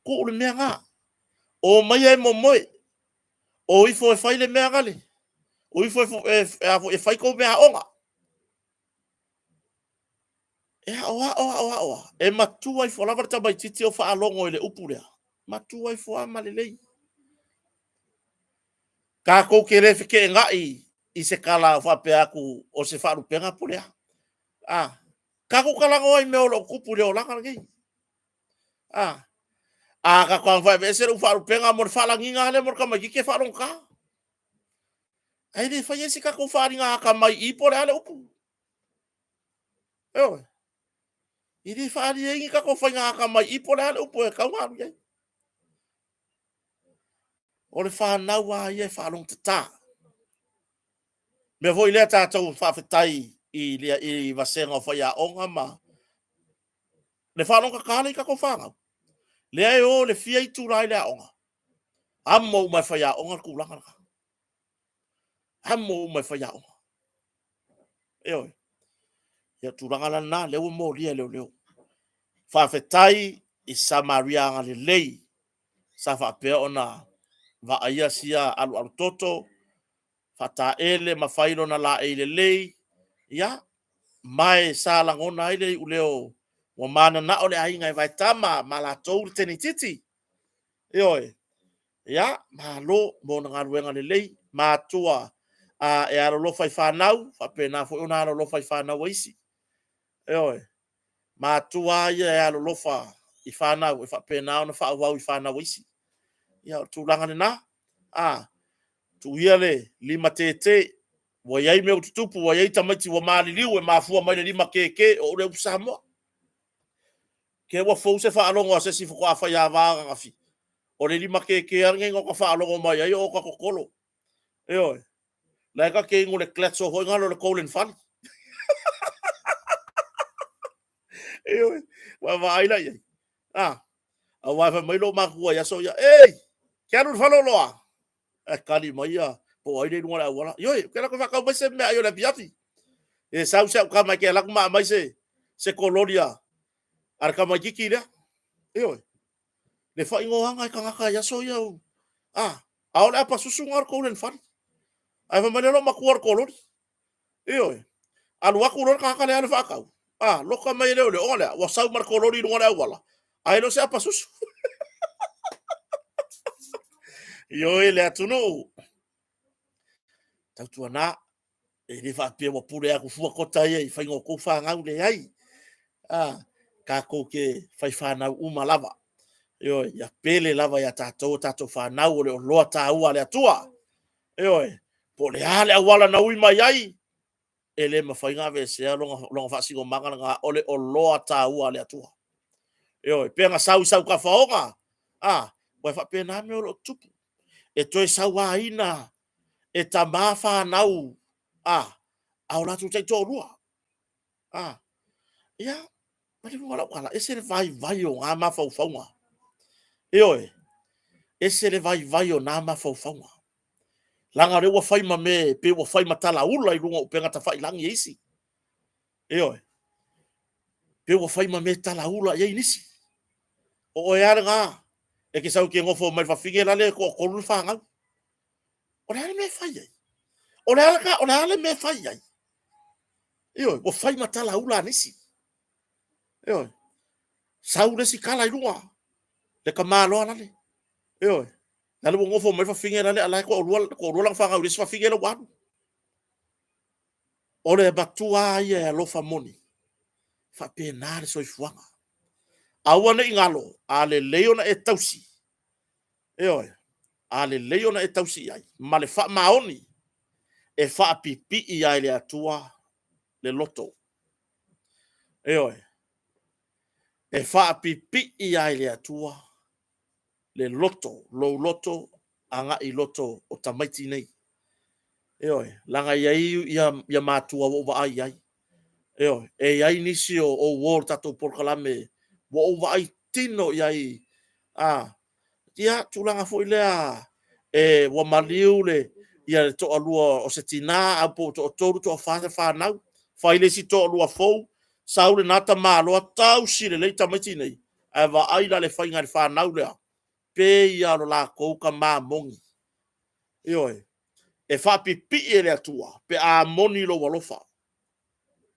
Ko le mea ngā. O mai e mo moe. O ifo e whai le mea ngale. O ifo e whai ko mea onga. E oa. E matua i whalawarta mai titi o whaalongo i le upurea. Matua i whaama le lei. Ka kou ke refe ke ngai i se kala whape aku o se whaaru penga purea. Ah. Ka kou kalango ai me o lo kupure o langa ngei. Ah. Ka kwang whae vese u whaaru penga mo whalanginga le mo ka mai ke whaarong ka. Ai le whae esi ka kou whaaringa ka mai i pore ale upu. Eo. I le whaari ingi ka kou whainga ka mai i pore ale upu e kaungaru yei. O le whanau a ie whaarong tata. Me voi lea tātou whawhetai i vasenga o whai a onga ma. Le whaarong ka kāle i ka kou whangau. Lea e o le fia i tūrai lea onga. Amo mai whai a onga kūlanga naka. Amo mai whai a onga. Eo. Ia tūranga lana leo mo lia leo. Whawhetai i Samaria anga le lei. Sa whapea ona va aia sia alu toto. Whata ele ma whaino na la e le lei. Ia. Mai sa langona ile u leo. Wa mana na ole ainga i vai tama ma la tau teni titi. Eoi. Ia, ma lo mo na ngaruenga le lei, ma tua e aro lo fai whanau, whapena fo una aro lo fai whanau isi. Eoi. Ma tua ia e aro lo fa i whanau, e whapena ona whaawau i whanau isi. Ia, tūlanga na, tu ia le, lima te, wa iai mea ututupu, wa iai tamaiti wa maali liu, e mafua mai le lima keke, o reu Samoa. Ke wa fause whaalongo a sesi fuko a whai a vāga ngafi. O le lima ke arnge ngo ka whaalongo mai ai o ka kokolo. Eoi. Lai ka ke ingo le kletso hoi ngalo le Colin Fan. Eoi. Wa aila iai. A waifa mailo makua ya so ya. Ei! Kia nu whalo loa. E kari mai ya. Po aile nunga la wala. Yoi, kera ko whakau mai se mea ayo le piafi. E sau se ka mai ke laku maa mai se. Se kolonia. Ar ka mai kiki lea. Eoi. Le fa ingo hanga i kangaka ya so ya. Ao le apa susu ngar Colin Fan. Ai fa manelo makuar kolor. Eoi. Alu aku lor ka kale anu fakau. Loka mai le ole ola. Wa sau mar kolori ngora wala. Ai no se apa susu. Yoi le atunu. Tau tuana. E le fa pe mo pure aku fu kota ai fa ngo ko fa ngau le ai. Ka ko ke fa fa na uma lava. Yoi ya pele lava ya tato fa na ole lo ta ua le atua. Oi, po le ale awala na ui mai ai, ele mawhainga ve se longa whasingo manga nga ole o loa tā ua le atua. Oi, penga sau ka whaonga, wai whapena me o lo tupu, e toi sau a ina, e ta mawha nau, au latu tai tō rua, ia, mali runga lau kala, ese le vai o ngā mawhau whaunga. Oi, ese le vai o ngā mawhau whaunga. Langa rewa whaima me, pe wa whaima tala ula I runga upenga ta whai langi eisi. Oi, pe wa whaima me tala ula I nisi. O eare ngā, e ke sau ki ngofo mai whawhinge lale ko korun whangau. O le ale me whai ai. O le ale me whai ai. Oi, wa whaima tala ula nisi. Oi, sau resi kala I runga. Le ka māloa lale. Oi, nale wo ngofo mai whawhinge lale alai ko rua lang whangau resi whawhinge la wanu. O le batua ia e alofa moni. Whapena le soifuanga. Aua ne ingalo, a le leona e tausi. Oi, a le leona e tausi ai. Ma le wha maoni, e wha pipi I ai le atua le loto. Oi, e wha pipi I ai le atua le loto, lo loto, anga I loto o tamaiti nei. Oi, langa iai ia mātua wo wa ai ai. Oi, e ai nisi o wor tato porkalame, wo wa ai tino iai, ia tulanga fo ilea e wa maliu le ia to alua o se tina a po to toru to fa nau fa ile si to alua fo saule nata malo tau si le leita mai nei a va ai la le fainga le fa nau le pe ia lo la ko ka ma mongi oi e fa pipi ele atua pe a moni lo walofa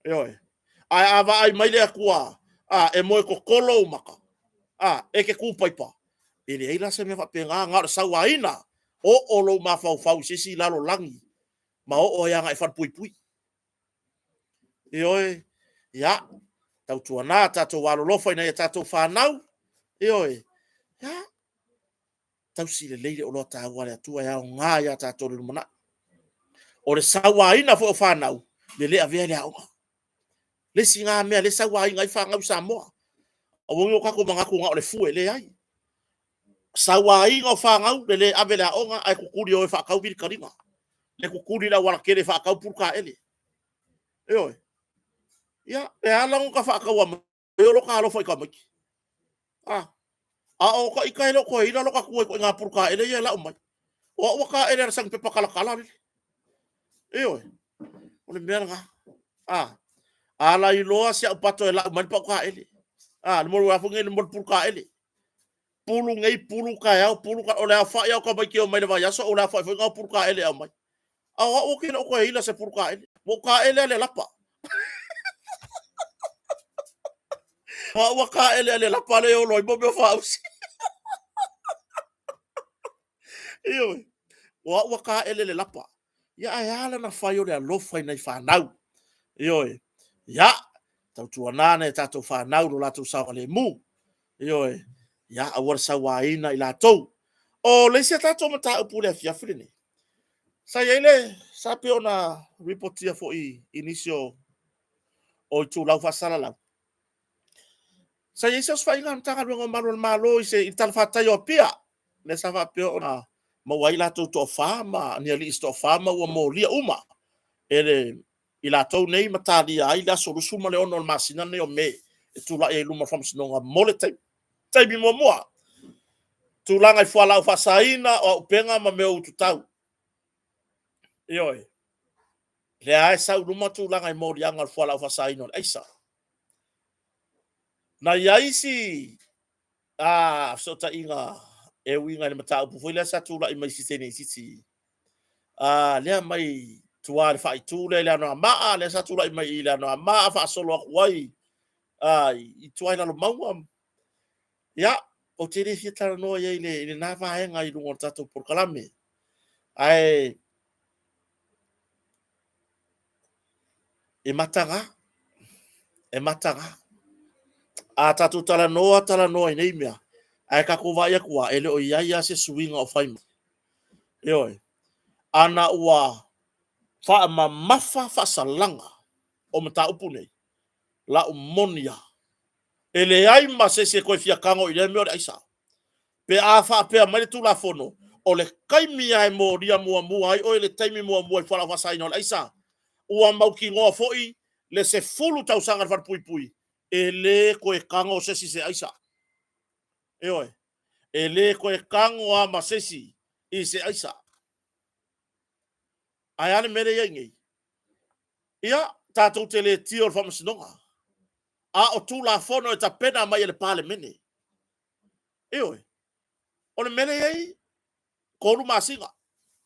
oi ai ava ai mai le akua e mo ko kolo maka e ke ku paipa ele ai la se me fa penga nga sa waina o lo ma fau sisi lalo langi ma o ya nga e fa pui oi ya tau tuana tato walo lo fa ina tato fa nau oi ya tau si le leile o lo ta wale tua ya nga ya tato le mana o le sa waina fo fa nau le ave le au le singa me le sa waina I fa ngau sa mo o wo ka ko manga ko nga o le fu le ai sawai ngo fa ngau le avela onga ai kukuri o fa kau bil karima le kukuri la wala kele fa kau purka ele oi ya e ala ngo ka fa kau wa yo lo ka lo foi ka maki o ka ika lo ko ina lo ka ku ko nga purka ele ya la umai o ka ele sang pe pakala kala oi o le mera ala I loa sia pato e la umai pa ka ele le mo wa funge le mo purka ele pulu ngai pulu ka ya pulu ka ole fa ya ka mai o mai va ya so ole fa fa nga purka ele a mai o ke no ko ila se purka ele mo ka ele le lapa wa ka ele le lapa le o lo mo me fa usi io wa ka ele le lapa ya ya la na fa yo le lo fa nei fa nau io ya tau tuana ne tatu fa nau lo la tu sa le mu io ya a war sa wa ina ila to o le se tatu mata pu le fia frene sa yele sa pe ona reportia fo inicio o tu lau fa sala la sa yese os fa inga tanga lo malo se ital fa tayo pia le sa fa pe ona ma wai la to fama ni ali sto fama o mo lia uma ele ila to nei matali ai la so suma le ono masina ne o me tu la e luma fam sino mole tai bi mo mo tu la ngai fa la fa saina o penga ma me o tu tau oi le ai sa luma tu la ngai mo lia ngal fa la fa saina ai sa na yaisi so ta inga e winga le mata pu foi la sa tu la I mai si tene si le mai tua le fai tu le no ma le sa tu la I mai le no ma fa solo wai I tua la mau ya o te re fita no ye le na va e ngai lu tato por kalame ai e matanga tatu tala no nei mea ai ka ko vai kwa ele o ia se swing of fame oi ana ua fa mafa fa salanga o mata upune la umonia ele ai ma se ko fia kango ile me o isa pe a fa pe mai tu la fono o le kaimi ai mo ria mua ai o le taimi mua fa la fa sai no isa ua mau ki ngoa foi le se fulu tau sanga fa pui e le ko e kango se si se aisa e oi e le ko e kango a masesi i se aisa ai ane mere ye ngi ia tatou te le tio fa masnonga a o tu la fono e ta pena mai le pale mene e oi o le mere ye ko lu masinga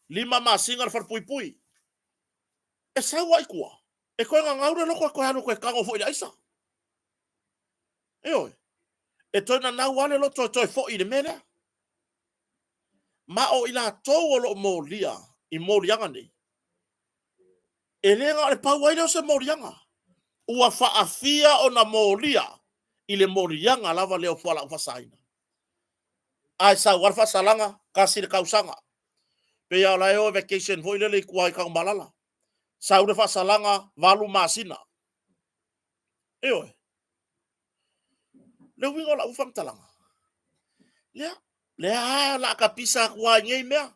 lima masinga fa pui e sa wai kua e ko nga ngaure loko ko hanu ko e kango foi aisa e oi e tona na wale lo to fo i le mena ma o ila tou o lo molia i molianga nei e lenga le pau ai se molianga ua faafia o na molia i le molianga lava leo fala fasaina ai sa war fasalanga kasi le kausanga pe ya la yo vacation foi le kuai ka malala sa ule fasalanga valu masina e oi le wingo la ufam talanga le a la kapisa kwa ngei mea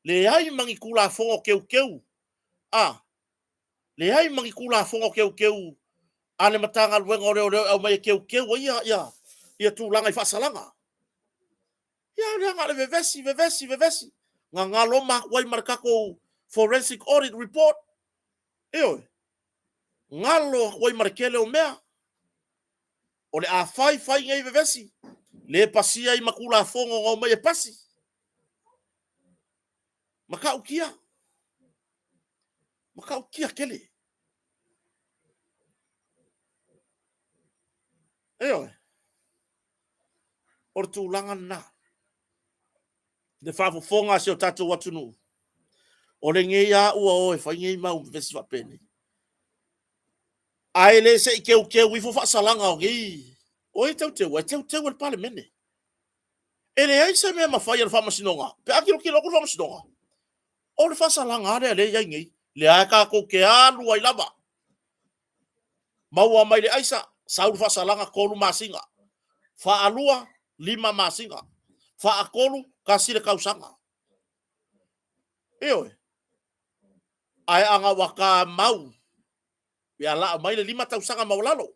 le ai mangi kula fongo keu le ai mangi kula fongo keu ale matanga luenga o mai keu ia tu langa i fasalanga ia le ngale vevesi nga ngalo ma wai markako forensic audit report eo ngalo wai markele o mea o le a fai ngai vevesi le pasia i makula fongo o mai pasi makau kia kele eo o tu langa na de favo fonga se o tatu watunu o le ngeia ua o e fai ngei mau vesi va pene ai le se keu i fo fa salanga o ngi o e tau le pale mene ele ai se me ma fai al fama sinonga pe akilo kilo ko fama sinonga o le fa salanga le ia ngi le a ka ko ke alu ai lava mau mai le aisa saul fa salanga ko lu masinga fa alua lima masinga fa akolu kasi le kausanga eo ai anga waka mau ya la mai le lima tausanga maulalo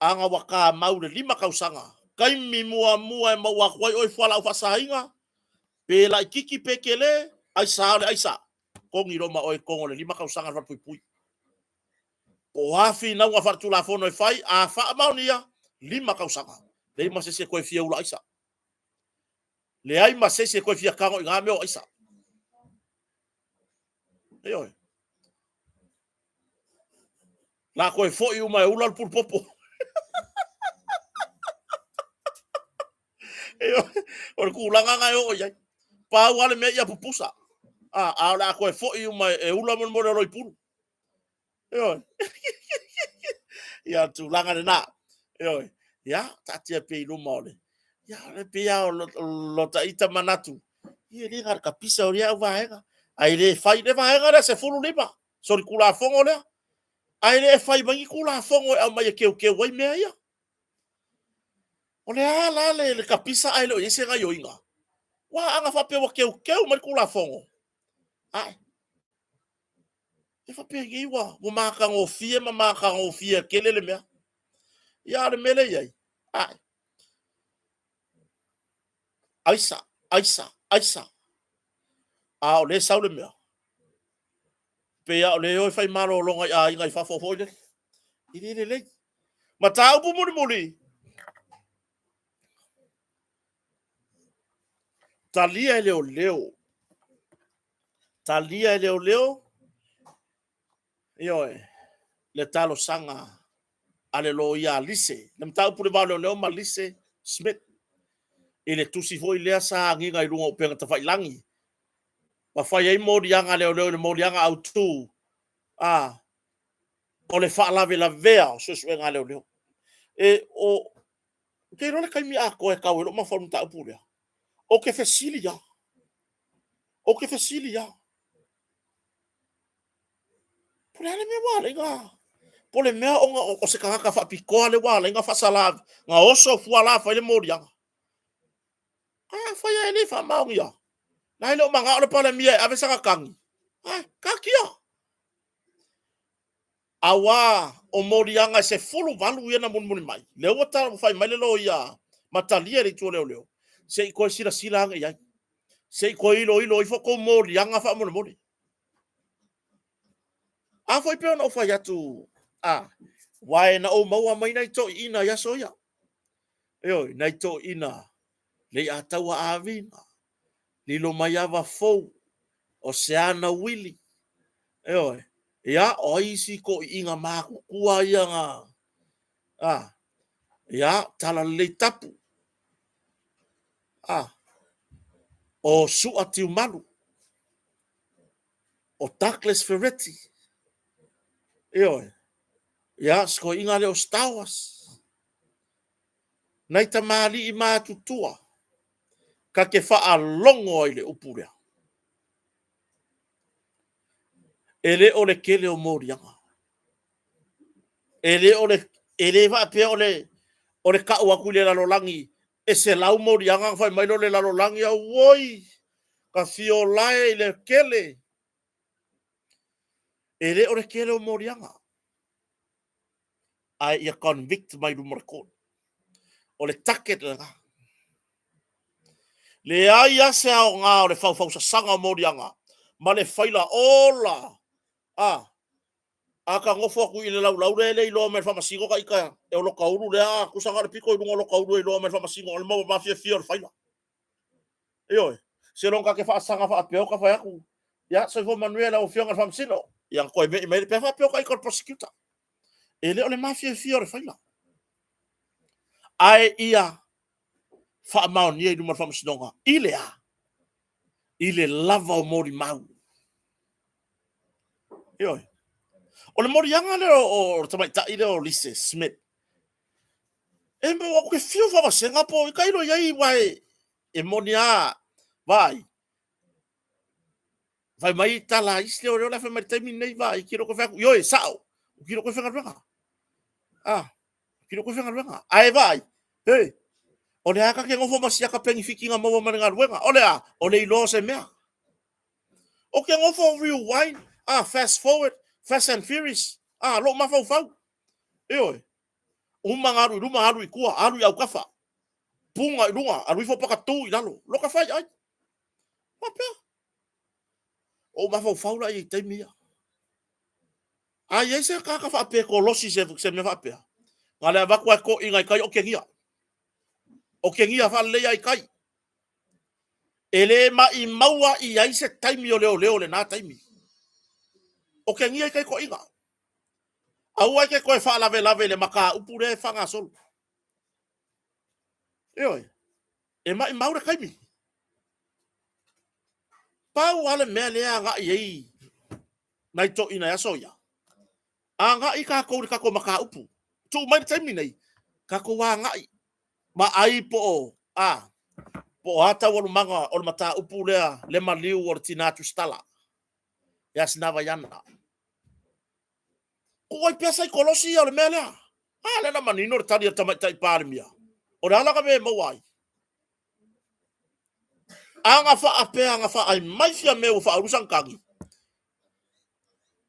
anga waka mau le lima kausanga kai mi mua e mau akwai oi fala u fasainga pe la kiki pekele ai sa kongi roma oi kongo le lima kausanga fa pui o afi na wa fartu la fono e fai a fa maunia lima kausanga le ma se ko fia ula isa le ai ma se ko fia kango nga me o isa eo la ko fo i uma ula pul popo eo o ku langa nga o ya pa wale me ya pupusa a la ko fo i uma e ula mo roi pulu eo ya tu langa na eo ya tatia pe lu mole ya le pe ya lo ta ita manatu ye le gar kapisa o ya va ega ai le fai le va ega se fulu liba so ri kula fongo le ai le fai bangi kula fongo e mai ke wai me ya o le ala le kapisa ai lo yese ga yo inga wa anga fa pe wa ke mai kula fongo ai e fa pe ngi wa mo ma ka ngo fie ke le me ya le mele ye ai aisa a o le sau le me pe ya o le o fai malo longa a inga fa fo fo le ini le ma ta upu muri talia e leo io le talo sanga ale lo ia lise le mta upu le valo leo ma lise smith ele tusi foi le sa nginga i lunga o penga ta fai langi ma fai ai modianga leo le modianga au tu o le fa la vea so so nga leo e o ke ro le kai mi a ko e ka wo ma fa mta upu le o ke fesilia Pole ale me wala inga. Pole mea o se kanga fa pikoa le wala inga fa sala nga oso fuala fa le morianga. Fa ya ele fa maungia. Na ile manga ole pale mia ave saka kangi. Kakia. Awa o morianga se fulu valu ia na mun mai. Le wata fa mai le lo ia. Matalia le tole leo. Se ko sira sira nga ia. Se ko ilo ifo ko morianga fa mun mori. A foi pe no fa ya tu. Wai na o maua mai nai to ina ya soya. Yo, nai to ina. Le atawa avina. Lilo maiava fou. O se ana wili. Yo, ya o isi ko inga maku kua ia nga. Ya tala le tapu. O sua tiu malu. O Douglas Ferretti. Yo, ya sko inga le o stawas. Nai ta mali i mātutua. Ka ke wha longo i le upurea. Ele o le kele o morianga. Ele wa pe o le ka ua le lalolangi. E se lau morianga fai mailo le lalolangi a woi. Ka fio lae i le kele. Ele o le kele o morianga. Ai ia convict mai rumarakon. O le taket le nga. Le aia se ao ngā o le fau sa sanga morianga. Ma le faila ola. Aka ngofo aku i le lau le ilo me fa masigo ka ika e o loka uru le kusanga le piko i lunga loka uru i lo me fa masigo le mau mafia fia le faila. Yo, se longa ke fa sanga fa apeo ka fa aku. Ya, so fo Manuela o fionga fa msilo. Yang ko me pe fa apeo ka ika prosecutor. Ele o le mafia fia le faila. Ai ia fa mau ni du fa msinonga. Ile lava o mori mau. Yo. O le morianga le o tamaita ile o Lise Smith. E mo o ke fio fa masenga po i kairo iai wai. E monia vai. Vai mai tala isle o la fa mai taimi nei vai kiro ko fa yo e sao. Kiro ko fa ngara. Kiro ko fa ngara. Ai vai. Hey. O le aka ke ngofo masia ka pengi fikinga mo ma ngara. O le ilo se mea. O ke ngofo rewind. Fast forward. Fast and Furious. Lo ma fau. Oi. Uma aru i kua, aru i au kafa. Punga i runga, aru i fo paka tū i lalo. Loka fai ai. Mapea. O ma fau la i te mia. Ai e se kaka fa pe ko losi se me fa pe. Ngale va ko inga kai o kengia. O kengia fa le ai kai. Ele ma i maua i ai se taimi o leo le na taimi. O kengia kai ko inga. Au ai ke ko fa lave le maka upure fa nga sol. Oi. E ma i maura kaimi. Pau ale mea lea nga iei. Nai to ina ya soya. Anga i ka ko maka upu. Tu mai taimi nei. Ka ko wa nga i. Ma ai po po ata walu manga o mata upu lea le maliu o tinatu stala. Ya sinava yana. Ko ai pesa i kolosi o le mea lea. Le na manino re tari tamai tai parimia. O le ala ka me mawai. Anga fa ai mai fia me o fa arusan kangi.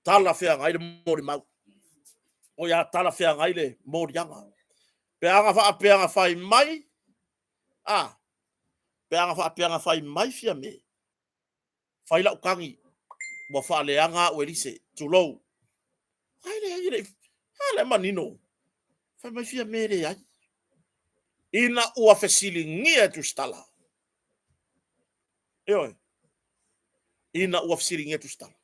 Tala fea ngai le mori mau. O ya tala fea ngai le mori anga. Pe anga fa ai mai. Pe anga fa ai mai fia me. Fai la ukangi. Mo fa le anga o elise. Tulou. Ale manino. Fa mai fia me re ai. Ina ua fesili ngia tu stala. Oi. Ina ua fesili ngia tu stala.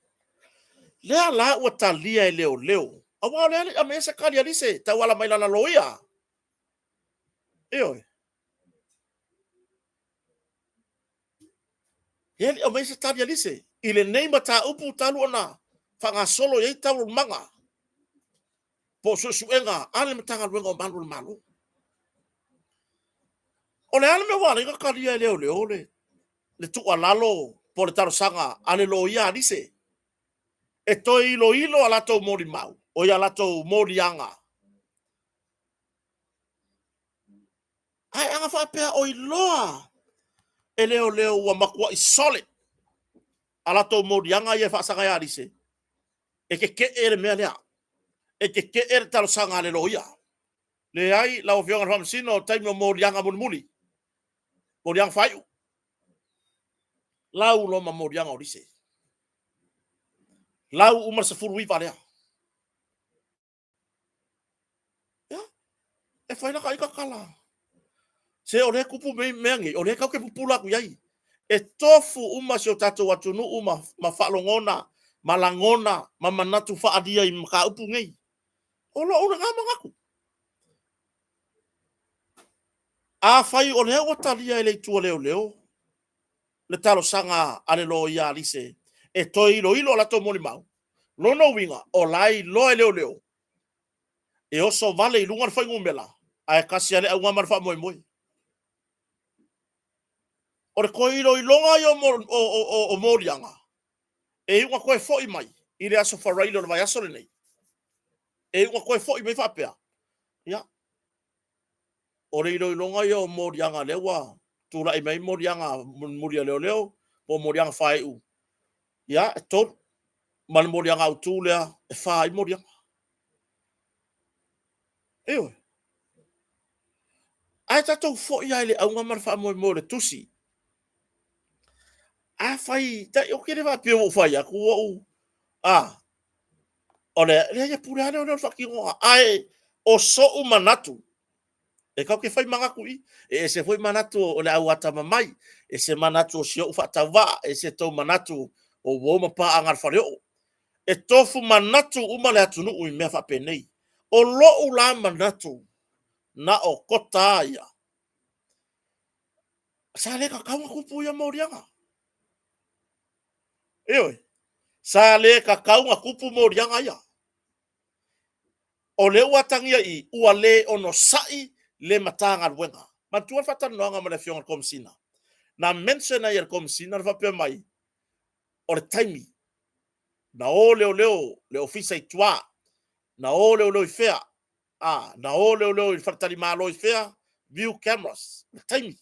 Lea la ua talia e leo. Awa lea a mesa kali alise. Ta wala mai lana loia. Oi. Ele o mesa talia alise. Ile neima ta upu talu ona. Fanga solo yei talu manga. Po suenga. Ale matanga luenga o manu malu. O le ale me wale ka kalia e leo le. Le tua lalo. Po le taro sanga. Ale loia alise. e toi ilo ala tau mori mau, o ia la tau mori anga. Ai anga whapea o iloa, e leo ua makua i solid, ala tau mori anga ia whaasanga ia rise, e ke ere mea lea, e ke ere talo sanga le loia. Le ai, lau fionga na whamsino, taimi o mori anga muni, mori anga whaiu. Lau loma mori anga o rise. Lau umar sa furu iwa lea. Ya, e whaina ka ika kala. Se o le kupu meangi, o le kau ke pupula ku iai. E tofu uma se o tatou atunu uma, ma whalongona, ma langona, ma manatu whaadia i maka upu ngei. O lo una ngama ngaku. A whai o leo watalia e le tua leo. Le talo sanga ale lo ia lise. E toi ilo la to moli mau. Lono winga, o lai lo e leo. E oso vale i lunga whai ngumela. A e kasi ale au ngamar wha moi. O re koe ilo i longa i o morianga. E iunga koe fo i mai. I le aso wharailo na vai aso le nei. E iunga koe fo i mai whapea. Ia. O re ilo i longa i o morianga lewa. Tula i mai morianga muria leo. Po morianga whae u. Ia, e ton. Mani morianga au tūlea. E whae morianga. Eo. Ai tatou fo i aile au ngamar wha mo le tusi. A whai, ta o kere wha pio o whai aku o o le ia pura le o whaki ngoa. Ai, o so u manatu. E kau ke whai manga kui. E se whai manatu o le au atama mai. E se manatu o sio u whatawa. E se tau manatu o woma pa angar whareo. E tofu manatu uma le atunu ui mea whapenei. O lo u la manatu na o kota ia. Sa le ka kaunga kupu ia morianga. Eoi. Sa le ka kaunga kupu morianga ia. O le uatangia i ua le ono sai le matanga ruenga. Ma tuan fatan noanga ma le fionga komsina. Na mensena ia komsina na whapea mai. O le taimi. Na o le ofisa i tua. Na o leo i fea. Na o leo i whatari malo i fea. View cameras. Le taimi.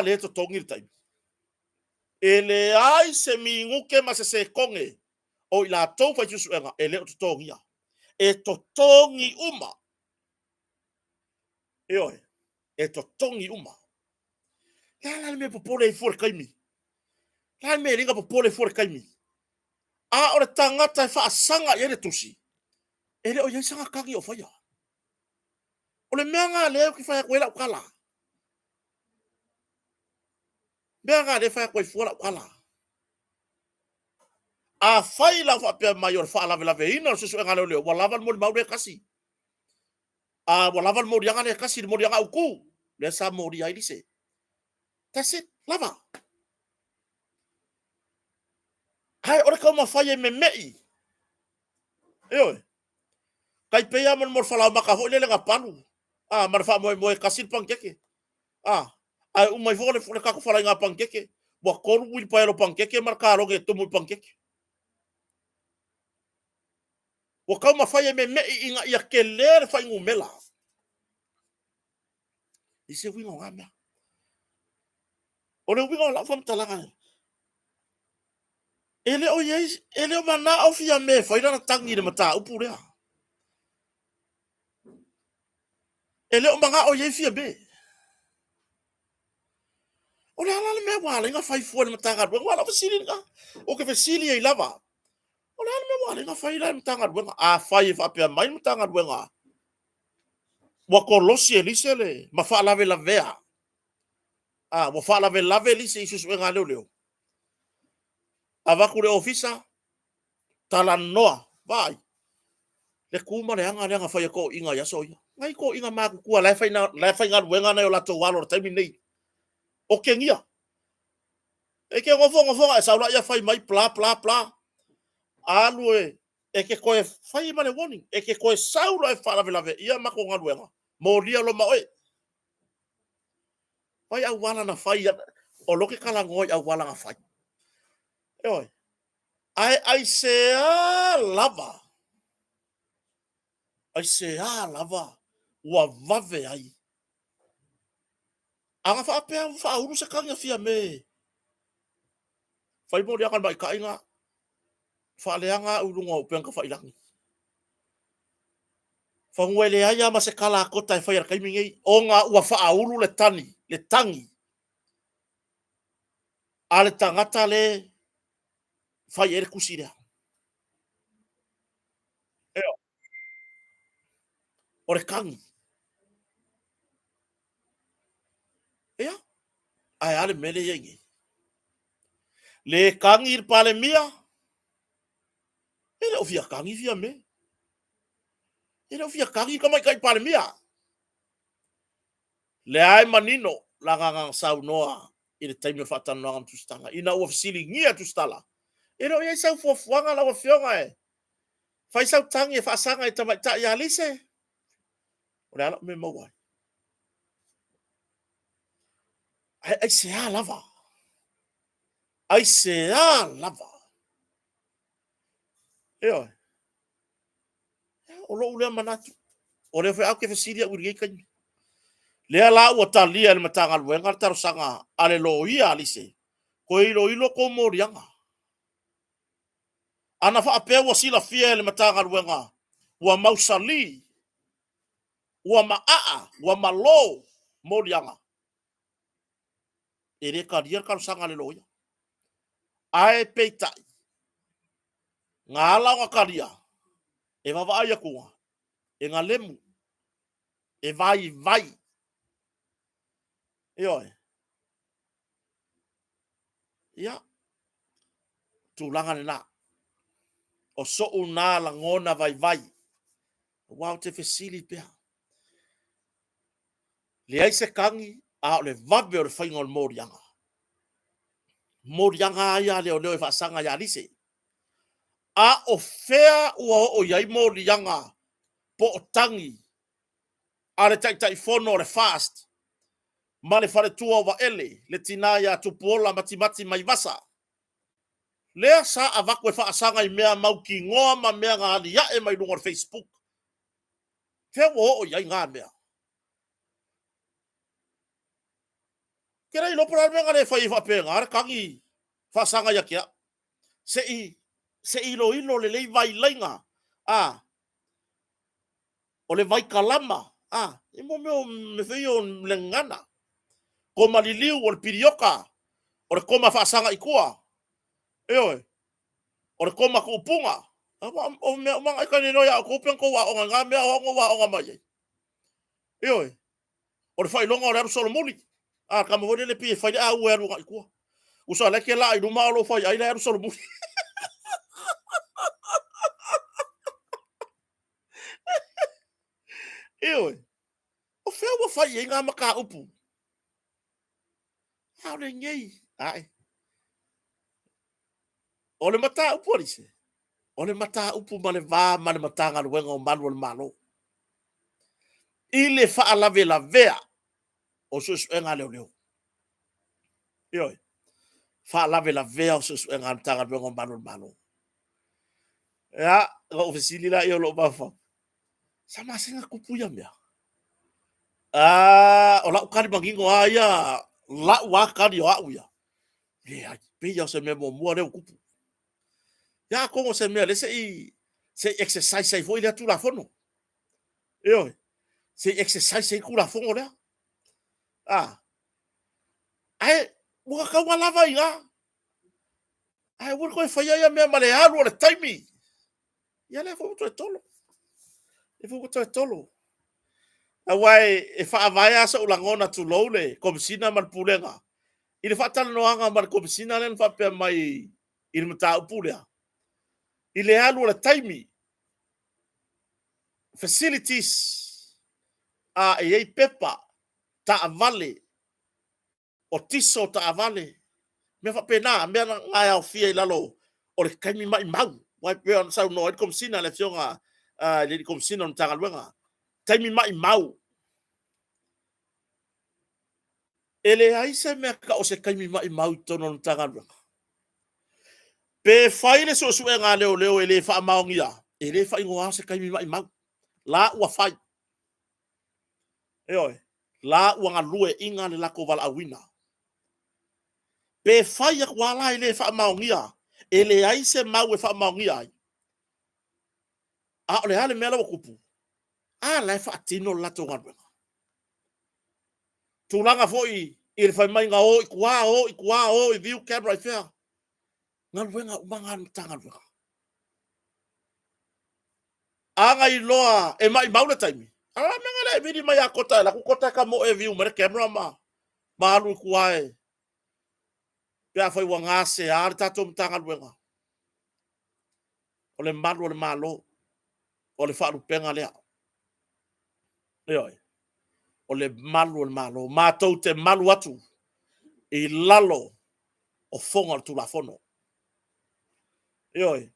Le to tongi le taimi. E le ai se mi nguke ma se konge. O i la tau fai tusu enga. E leo to tongia. E to tongi uma. Eoi. E to tongi uma. La me popole i fuor kaimi. La me ringa popole fuor kaimi. O le tangata e whaasanga i ere tusi. E le o iei sanga kangi o whaia. O le mea ngā leo ki whaia koe lau kala. Mea ngā leo whaia koe fuora kala. A whai lau whapea mai o le whaalawe ina o susu e ngā leo. Wa lawan mori maure kasi. Wa lawan mori anga le kasi. Mori anga uku. Le sa mori ai lise. That's it. Lava. Hai ore kau mawhai e me mei. Eoi. Kai pea mon mor whalau maka hoi le nga panu. Mara wha moe kasi pankeke. Ai umai fole fole kako whalai ngā pankeke. Wa koru ui paero pankeke mara kāronge tumu pankeke. Wa kau mawhai e me mei inga ia ke lere whai ngumela. I se wingo ngā mea. O le wingo la wham talanga. Ele o yeis, ele o mana o fia me whaira na tangi le mata upu rea. Ele o manga o yeis fia be. O le ala le mea wale nga whai fua le mata ngadua. Wala fasili nga. O ke fasili e lava. O le ala mea wale nga whai le mata ngadua. Whai e whapea mai mata ngadua nga. Wa kolosi e lise le. Ma wha lave lavea. Wa wha lave lise isu nga leo. Avaku le ofisa. Tala noa. Vai. Le kuma le anga whai ko inga yaso ia. Ngai ko inga maku kua lai whai ngā ruenga nei o lato walo taimi nei. O ke ngia. E ke ngofonga e saula ia whai mai pla. Alue. E ke koe whai mane warning. E ke koe saula e whalawe ia mako ngā ruenga. Mo ria lo maoe. Whai au wala na whai. O loke kala ngoi au wala ngā whai. Oi. Ai se lava. Ai se lava. Ua vave ai. Anga fa apea fa uru se kanga fia me. Fai mo dia kan mai kainga. Fa leanga ulunga upeang ka fa ilangi. Fa ngwele ai ama se kala kota e fai ar kaimingei. Onga ua fa uru le tani. Le tangi. Ale tangata le fai ere kusira. Eo. Ore kangi. Ea. Ai ale mele yengi. Le kangi ir pale mia. Ele ofia kangi fia me. Ele ofia kangi kamai kai pale mia. Le ai manino la ngang sau noa. Ile taimi fata noa tustanga. Ina ua fisili ngia tustala. Ele o sau fuanga la wafionga e. Fai sau tangi e fasanga e tamai ta ya lise. Ore ala me mawai. Ai se a lava. Ai se a lava. Eo. O lo ule manatu. Ore fe au ke fisili a uri kai. Lea la ua talia le matanga luenga taro sanga ale lo ia alise. Ko ilo ko morianga. Ana fa apea ua sila fia le matanga luenga. Ua mausali. Ua maa. Ua malo. Morianga. Ere ka ria karo sanga le lo ia. Ae peitai. Ngā ala wa karia. E wawa aia kua. E ngā lemu. E vai vai. E oe. Ia. Tūlanga ni nā. O so nā la ngona vai vai. Wau te fesili pia. Le ai se kangi. A le vabe o le whainga o le morianga. Morianga aia leo leo e whaasanga ya lise. A o fea ua o iai morianga. Po o tangi. A le tai fono le fast. Ma le whare tua wa ele. Le tina ya tupuola mati mai vasa. Lea sa a wako e whaasanga i mea mau ki ngoa ma mea ngā ali ya e mai lunga o Facebook. Fea ua o iai ngā mea. Kera i lopura mea ngā le whai whapenga. Ara kangi whaasanga ya kia. Se ilo le lei vai lainga. O le vai kalama. E mo meo me whio le ngana. Ko maliliu o le pirioka. O le koma whaasanga i kua. Eoi. O le koma kupunga. O mea mga ika ni noia o kupiang ko wa onga ngā mea hongo wa onga mai. Eoi. O le whailonga o le aru solomoni. Kama wone le pie whaile a ue aru ngai kua. Usa leke la i ruma o lo whai aile aru solomoni. Eoi. O whea wa whai e ngā maka upu. Hau le ngei. Ai. O le mata upu arise. O le mata upu ma le vā ma le matanga luenga o malu o le malo. I le wha lave la vea. O susu e ngā leo leo. Ioi. Wha lave la vea o susu e ngā matanga luenga o malu o le malo. Ia. Ga ofisili la i o lo bafa. Sa masinga kupuia mea. O lau kari mangingo a ia. Lau a kari o au ia. Ia. Pia o se mea mua leo kupu. Ia kongo se mea le se exercise sai foi le tu la fono. Eo. Se exercise sai ku la fono le. Ai mua ka wa lava ia. Ai wo ko fa ia mea male alu le taimi. Ia le fo to tolo. E fo to tolo. Awai e fa vai asa ulangona tu lole komisina mal pulenga. Ile fa tal noanga mal komisina len fa pe mai il mata pulea. Ile alu le taimi. Facilities e pepa ta vale o tiso ta vale me fa pena me nga o fia lalo o le kaimi mai mau wai pe on sa no kom sina le fionga le kom sina on tanga luenga taimi mai mau ele ai se me ka o se kaimi mai mau tono on tanga luenga Pe fai le so e ngā leo leo e le wha maongia. E le wha ingoa se kaimi mai mau. La ua fai. E oi. La ua ngā lue inga le lako wala awina. Pe fai ak wala e le wha maongia. E le ai se mau e wha maongia ai. A ole hale mea lawa kupu. A lai wha atino lato nganwenga. Tūlanga foi i le whai mai ngā o, i kua o, i viu camera i whea. Nganwenga umanga tanga nganwenga. Anga i loa e mai maule taimi. Ala menga le vidi mai a kota la ku kota ka mo e viu mere camera ma. Malu kua e. Pea fai wa ngase a tato mtanga nganwenga. O le malu o le malo. O le whaaru penga lea. Eoi. O le malu o le malo. Mātou te malu atu. I lalo o fonga o tulafono. Eoi.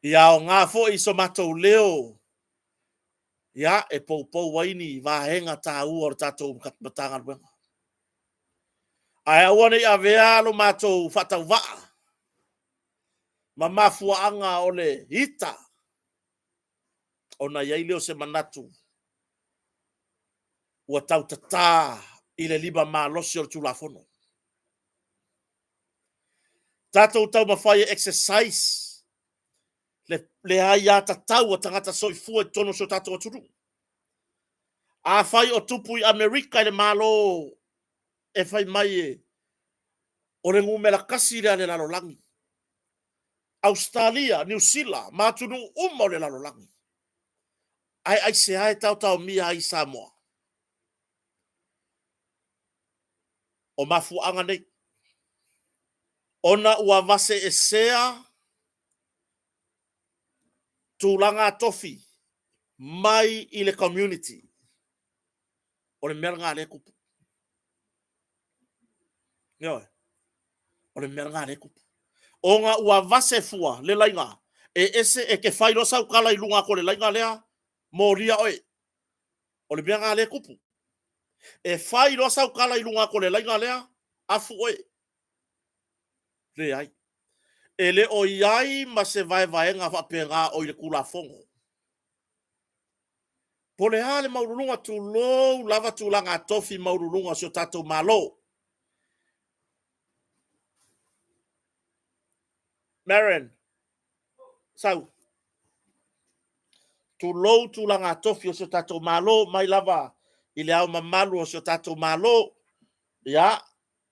Ia o ngā fo i so mātou leo. Ia e pou waini vahenga tā ua o tātou matanga nganwenga. Ai awane i a vea lo mātou whatau waa. Ma mafua anga o le hita. O na iai leo se manatu. Ua tau tata i le liba malosi o tulafono. Tātou tau mawhai exercise. Le hai a tatau o tangata soifua i tono so tātou aturu. A whai o tupu i Amerika i le malo e whai mai e. O le ngumela kasi rea le lalolangi. Australia, New Zealand, mātunu o le lalolangi. Ai se ai tau mia ai Samoa. O mafuanga nei. Ona ua vase e sea tūlanga tofi mai i le community. O le mea ngā le kupu. Ioi. O le mea ngā le kupu. O ngā ua vase fua le lainga. E ese e ke whairo sau kala i lunga ko le lainga lea. Mō ria oe. O le mea ngā le kupu. E whairo sau kala i lunga ko le lainga lea. Afu oe. Le ai. E le o iai ma se vai ngā whapenga o i le kula fongo. Po le hale maurulunga tu lou lava tu langa tofi maurulunga sio tatou malo. Maren. Sau. Tu lou tu langa tofi sio tatou malo mai lava i le au mamalu sio tatou malo. Ya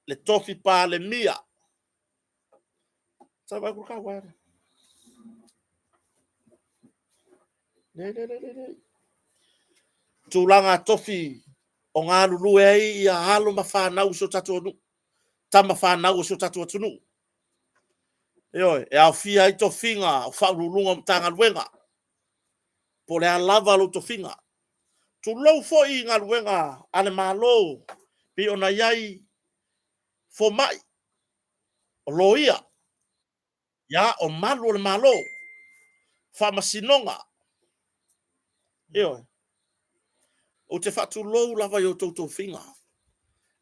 le tofi pa le mia. Sa vai kuka wa. Ne. Tūlanga tofi o ngā lulu e i a halo ma whanau so tatu anu. Tama whanau so tatu atunu. E au fia i tofinga o whaurulunga mtanga luenga. Po le a lava lo tofinga. Tu lau fo i ngā luenga ane malo pi ona iai fo mai. O lo ia. Ya o malu o le malo. Whamasinonga. O te whatu lou lava i o tautou whinga.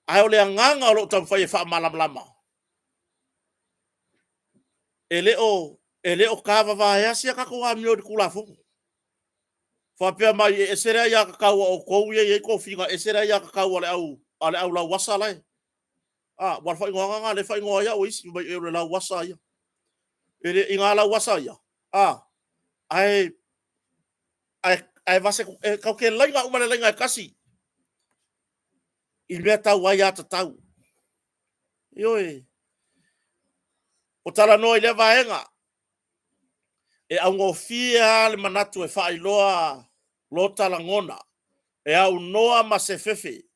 Ai o le anganga o lo tam whai e wha malamlama. E leo kawa vahea sia kako wa mio di kula fungu. Whapea mai e serea ia kakau o kou e ko whinga e serea ia kakau ale au lau wasa lai. Wal whai ngoa ngā le whai ngoa ia o isi mai e le lau wasa ia. E le inga lau wasa ia. Ai vase kau ke lainga umane lainga e kasi. I mea tau ai ata tau. Ioi. O tala no i lewa henga. E au ngofia le manatu e whailoa lo tala ngona. E au noa ma se fefe.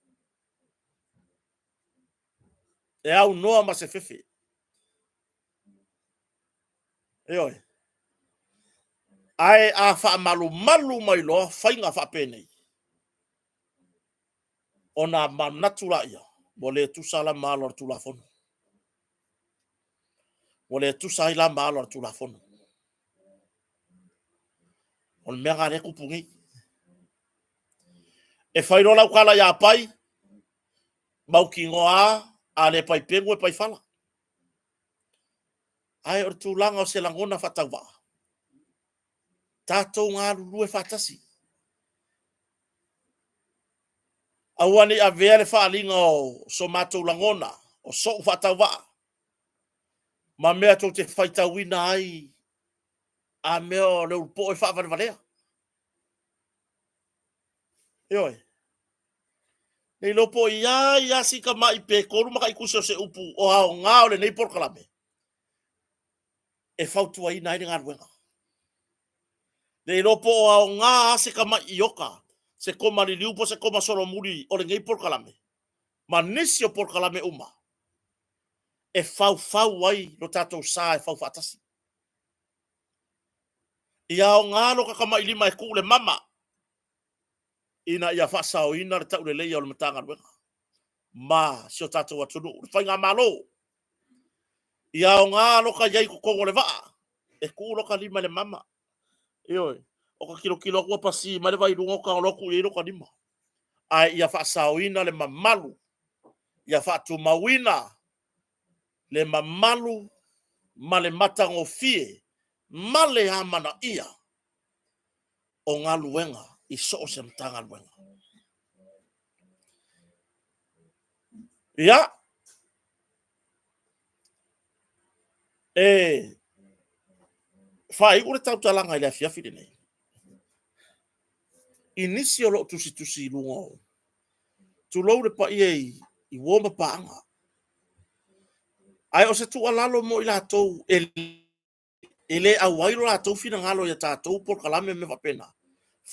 Ioi. Ai a wha malu mai loa whainga wha penei. O nā manatu la ia. Mo le tusala maalor tu la fono. O le tusaila maalor tu la fono. O le mea ngare kupungi. E whairo lau kala ia pai. Mau ki ngoa a le pai pengu e pai whala. Ai o tūlanga o se langona whatauwa. Tātou ngā rurue whatasi. Awane a veale whaalinga o so mātou langona, o so whatauwa. Ma mea tō te whaitawina ai, a mea o leo po e whaavarea. Ioi. Nei lopo ia si ka mai pe koru maka ikusi o se upu o hao ngā o le nei porkalame. E whautua ina i ngā ruenga. Nei lopo o hao ngā se ka mai i oka. Se koma li liupo se koma soro muri o le nei porkalame. Ma nisi o porkalame uma. E whau ai no tātou sā e whau whatasi. I hao ngā no ka mai lima e ku le mama. Ina ia whasao ina le tau le leia o le matanga ruenga. Ma si o tātou atunu. Whai ngā malo. Ia o ngā loka iai ko kongo le waa. E ku loka lima le mama. Ioi. O ka kilo kua pasi ma le vai rungo ka loku i loka lima. Ai ia whaasao ina le mamalu. Ia whaatu mawina. Le mamalu ma le matango fie. Ma le amana ia. O ngā luenga i so se mtanga luenga. Ia. Whai ure tau talanga i le fiafiri nei. Inisi o lo tusi lungo. Tu lo le pa i woma paanga. Ai o se tu alalo mo i la tou ele a wairo la tou fina ngalo ya tātou por kalame me wapena.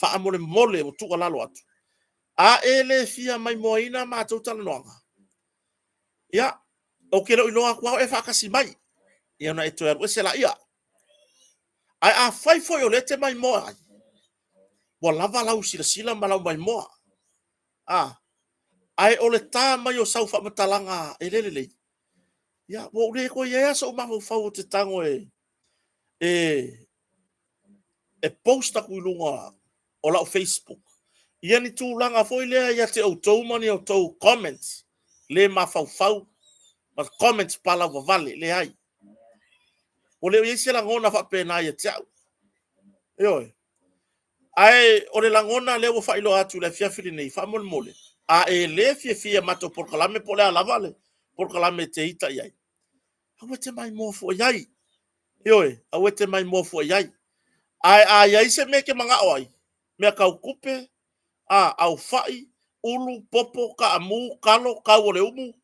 Wha mole o tu alalo atu. A ele fia mai moina ma tau talanoanga. Ia. O kero iloa kua e whakasi mai. Ia na e toi aru e se la ia. Ai a whai foi o lete mai moa ai. Wa lava lau sila ma lau mai moa. Ai o le tā mai o sau whamatalanga e lelelei. Ia, wo ure ko ia so mahu fau te tango posta ku lunga o lau Facebook. Ia ni tūlanga foi lea ia te au tau mani au tau comments. Le ma fau. Ma comments pala wa vale le ai. O leo isi la ngona whapena ia tiau. Ioi. Ai, o le langona leo wa whailo atu le fiafiri nei, whamole mole. A le fia mato por kalame po le ala vale. Por kalame te ita iai. Awe te mai mofo iai. Ioi, awe te mai mofo iai. Ai ai se me ke manga oi. Me kau kupe, au fai, ulu, popo, ka amu, kalo, kau ole umu.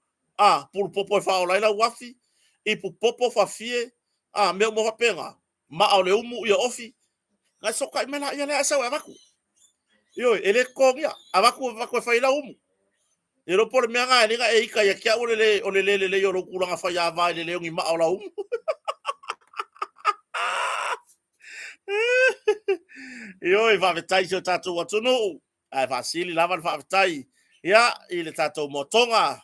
Pulu popo e whao laila wafi. Ipu popo fa fie. Me mo penga. Ma ole umu ia ofi. Ngai soka i mena ia le asau e waku. Ioi, ele kongia. Waku e whaila umu. E ropo le mea ngai ninga e ika ia kia ole le o rokuranga whai a vai le leongi ma ola umu. Ioi, whawhetai si o tātou atunu. Ai whaasili lawan whawhetai. Ia, i le tātou motonga.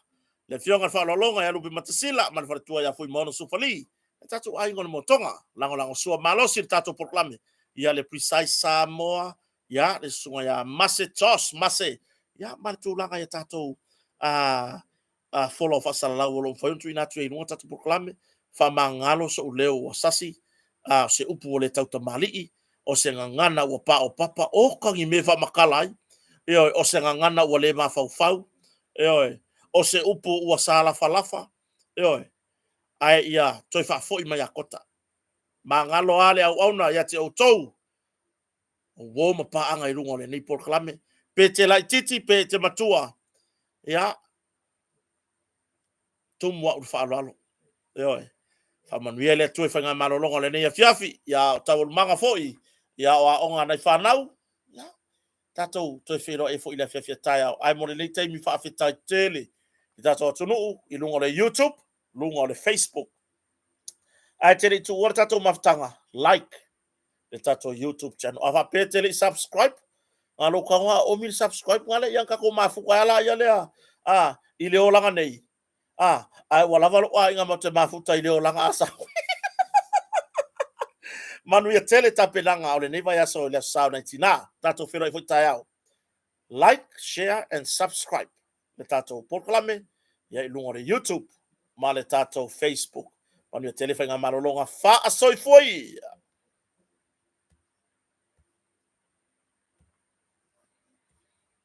Le fionga whaalolonga, ia lupi matasila. Man wharetua ia fui mono sufali. Le tātou aingo le motonga. Lango sua malosi le tātou proklame. Ia le precise Samoa. Ia, le sunga ia mase tos, mase. Ia, maritulanga ia tātou follow whasalalau o lo whaiuntu i nātu e inua tātou proklame. Whamangalo so uleo o sasi. Se upu o le tauta malii. O se ngangana ua pa o papa o kangi me fa makalai. O se ngangana ua le ma fau. O se upu ua sala falafa. Ai ia toi fa foi mai akota. Ma ngalo ale au auna ia te outou. O woma pa anga i runga le nei porklame. Pe te lai titi pe te matua. Ia. Tumwa ur fa alalo. Whamanuia le tui whainga malolonga le nei a fiafi. Ia tau manga foi. Ia o a onga nei whanau, tātou toi whiro e fo i le whiawhia tai au. Ai mori nei teimi whaafetai tele. I tātou atunuu, i lunga le YouTube, lunga le Facebook. Ai tele tu ora tātou maftanga, like, le tātou YouTube channel. A whape tele subscribe, ngā lo kaunga o mil subscribe, ngā le iang kako mafuka ala ia lea. I leo langa nei. Ai walawalo a inga mo te mafuta i leo langa asa. Manu ia tele tapelanga o le nei vai aso le sao na tina. Tato whiro i fwoi tai au. Like, share and subscribe. Le tato porklame. Ia i lunga le YouTube. Ma le tato Facebook. Panu tele fa nga malolonga fa asoi foi.